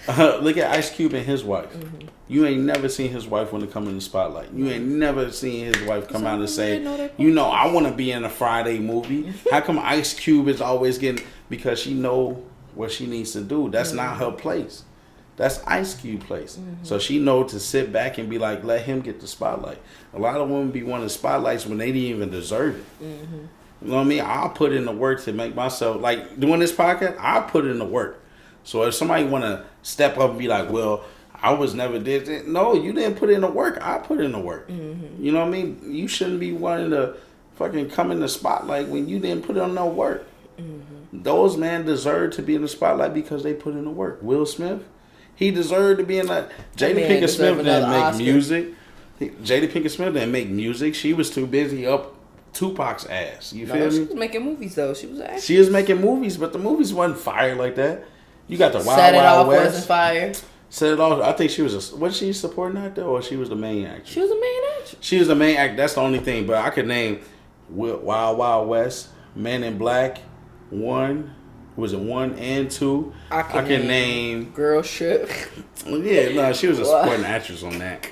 Speaker 2: Look at Ice Cube and his wife. Mm-hmm. You ain't never seen his wife when it come in the spotlight. You ain't never seen his wife come out and say, I want to be in a Friday movie. How come Ice Cube is always getting... Because she know what she needs to do. That's not her place. That's Ice Cube place. Mm-hmm. So she know to sit back and be like, let him get the spotlight. A lot of women be wanting spotlights when they didn't even deserve it. Mm-hmm. You know what I mean? I'll put in the work to make myself... Like, doing this podcast, I'll put in the work. So if somebody want to step up and be like, well, I was never did it. No, you didn't put in the work. I put in the work. Mm-hmm. You know what I mean? You shouldn't be wanting to fucking come in the spotlight when you didn't put in no work. Mm-hmm. Those men deserve to be in the spotlight because they put in the work. Will Smith, he deserved to be in that. Jada Pinkett Smith didn't make music. Jada Pinkett Smith didn't make music. She was too busy up Tupac's ass. You feel me?
Speaker 3: She was making movies though. She
Speaker 2: was making movies, but the movies wasn't fire like that. You got the Wild
Speaker 3: Set It
Speaker 2: Wild
Speaker 3: Off
Speaker 2: West.
Speaker 3: Wasn't fire.
Speaker 2: Set It Off. I think she was she supporting actor or she was the main actor?
Speaker 3: She was the main actor.
Speaker 2: She was the main actor. That's the only thing. But I could name Wild Wild West, Men in Black, 1. Was it 1 and 2? I can name
Speaker 3: Girl Ship.
Speaker 2: Yeah, no, she was a supporting actress on that.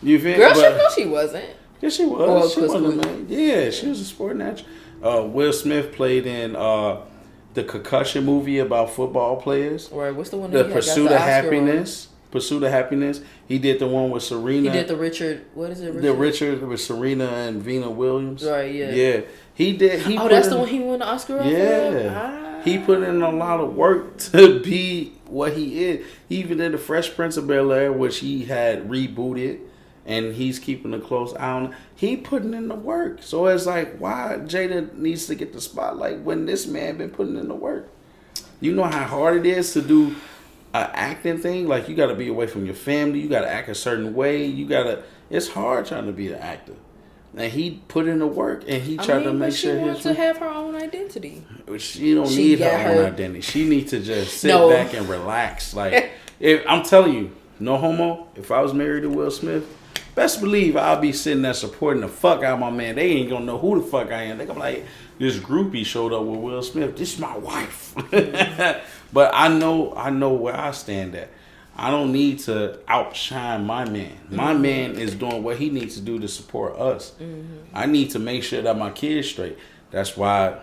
Speaker 2: You feel?
Speaker 3: Girl Ship? No, she wasn't.
Speaker 2: Yeah, she was.
Speaker 3: Oh,
Speaker 2: she wasn't. Yeah, she was a supporting actress. Will Smith played in the Concussion movie about football players.
Speaker 3: Right, what's the one?
Speaker 2: The Pursuit of Happiness. Pursuit of Happiness. He did the one with Serena.
Speaker 3: He did the Richard. What is it? Richard?
Speaker 2: The Richard with Serena and Venus Williams.
Speaker 3: Right. Yeah.
Speaker 2: Yeah. He did.
Speaker 3: That's the one he won the Oscar for.
Speaker 2: Yeah. He put in a lot of work to be what he is. He even did the Fresh Prince of Bel-Air, which he had rebooted. And he's keeping a close eye on. He putting in the work. So it's like, why Jada needs to get the spotlight when this man been putting in the work? You know how hard it is to do an acting thing? Like, you got to be away from your family. You got to act a certain way. It's hard trying to be an actor. And he put in the work, and he tried to make sure
Speaker 3: she wants to have her own identity.
Speaker 2: She don't need her own identity. She needs to just sit back and relax. Like, I'm telling you, no homo, if I was married to Will Smith, best believe I'll be sitting there supporting the fuck out of my man. They ain't gonna know who the fuck I am. They gonna be like, this groupie showed up with Will Smith. This is my wife. But I know where I stand at. I don't need to outshine my man. My man is doing what he needs to do to support us. I need to make sure that my kid's straight. That's why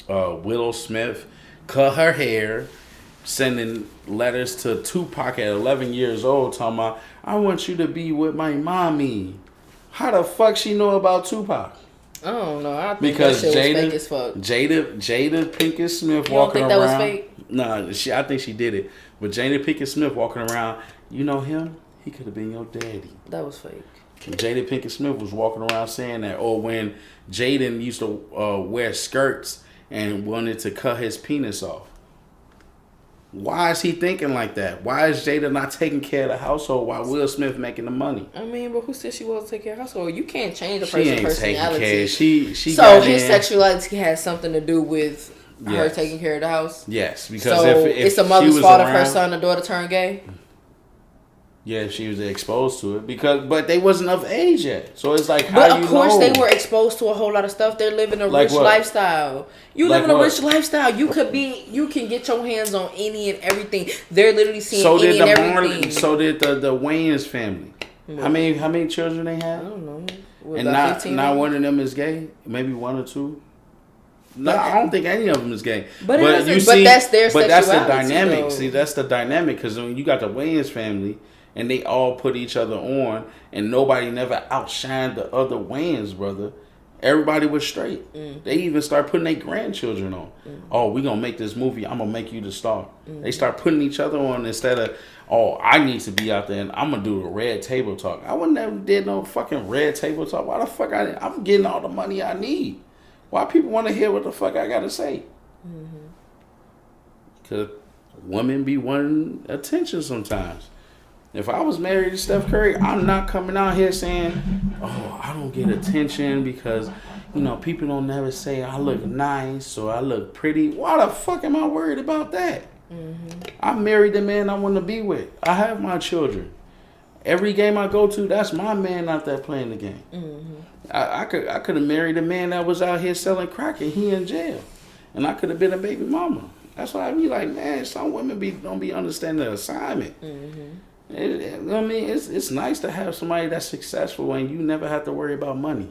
Speaker 2: Willow Smith cut her hair, sending letters to Tupac at 11 years old, talking about, I want you to be with my mommy. How the fuck she know about Tupac?
Speaker 3: I don't know. I think
Speaker 2: because
Speaker 3: that shit was fake as fuck.
Speaker 2: Jada Pinkett Smith walking around. You don't think that was fake? Nah, I think she did it. But Jada Pinkett Smith walking around, you know him? He could have been your daddy.
Speaker 3: That was fake.
Speaker 2: Jada Pinkett Smith was walking around saying that. Or when Jaden used to wear skirts and wanted to cut his penis off. Why is he thinking like that? Why is Jada not taking care of the household while Will Smith making the money?
Speaker 3: I mean, but who said she wasn't taking care of the household? You can't change a person's personality.
Speaker 2: She
Speaker 3: so his sexuality has something to do with her taking care of the house?
Speaker 2: Yes, because
Speaker 3: so
Speaker 2: if
Speaker 3: it's a mother's fault if her son or daughter turn gay?
Speaker 2: Yeah, if she was exposed to it. But they wasn't of age yet. So it's like,
Speaker 3: but of course they were exposed to a whole lot of stuff. They're living a rich lifestyle. You live in a rich lifestyle. You can get your hands on any and everything. They're literally seeing any and everything.
Speaker 2: So did the Wayans family. How many children they have?
Speaker 3: I don't know.
Speaker 2: And not one of them is gay? Maybe one or two? No, I don't think any of them is gay. But that's their sexuality. But that's the dynamic. Though. See, that's the dynamic. Because when you got the Wayans family, and they all put each other on, and nobody never outshined the other Wayans brother. Everybody was straight. They even start putting their grandchildren on. Oh, we gonna make this movie. I'm gonna make you the star. They start putting each other on instead of, oh, I need to be out there and I'm gonna do the red table talk. I wouldn't have did no fucking red table talk. Why the fuck I'm getting all the money I need? Why people want to hear what the fuck I gotta say? Cause women be wanting attention sometimes. If I was married to Steph Curry, I'm not coming out here saying, oh, I don't get attention because, people don't never say I look nice or I look pretty. Why the fuck am I worried about that? I married the man I want to be with. I have my children. Every game I go to, that's my man out there playing the game. I could have married a man that was out here selling crack and he in jail. And I could have been a baby mama. That's why I be like, man, some women don't be understanding the assignment. I mean, it's nice to have somebody that's successful and you never have to worry about money.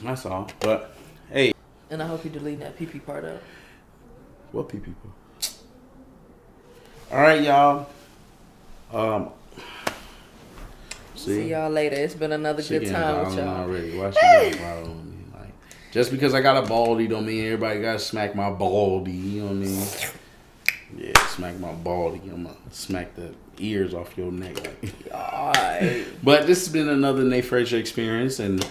Speaker 2: That's all. But hey,
Speaker 3: and I hope you delete that PP part out.
Speaker 2: What PP part? All right, y'all.
Speaker 3: See y'all later. It's been another good time with y'all.
Speaker 2: Already. Why she got violent on me? Like, just because I got a baldy don't mean everybody got to smack my baldy. You know what I mean? Yeah, smack my baldy. I'm going to smack the ears off your neck.
Speaker 3: Alright.
Speaker 2: But this has been another Nate Frazier experience, and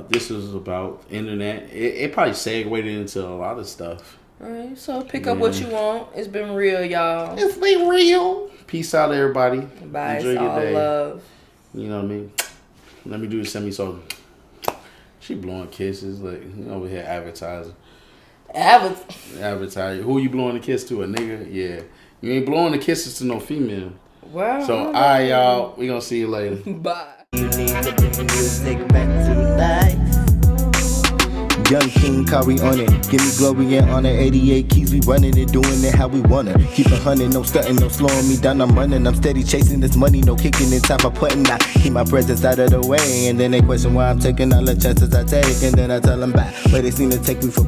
Speaker 2: this is about internet. It probably segued into a lot of stuff.
Speaker 3: Alright, so pick up what you want. It's been real, y'all.
Speaker 2: It's been real. Peace out, everybody.
Speaker 3: Bye. Enjoy your day. Love.
Speaker 2: You know what I mean? Let me do the semi-so. She blowing kisses, like, over here advertising. Advertising. Who you blowing the kiss to? A nigga? Yeah. You ain't blowing the kisses to no female.
Speaker 3: Wow.
Speaker 2: So, alright, y'all. We gonna see you later.
Speaker 3: Bye.
Speaker 1: You need to bring music back to life. Young King Khari on it. Give me glory and honor. 88 keys, we running it, doing it how we wanna. Keep 100, no stunting, no slowing me down. I'm running, I'm steady chasing this money, no kicking it, time I putting. I keep my presence out of the way, and then they question why I'm taking all the chances I take, and then I tell them bye. But they seem to take me for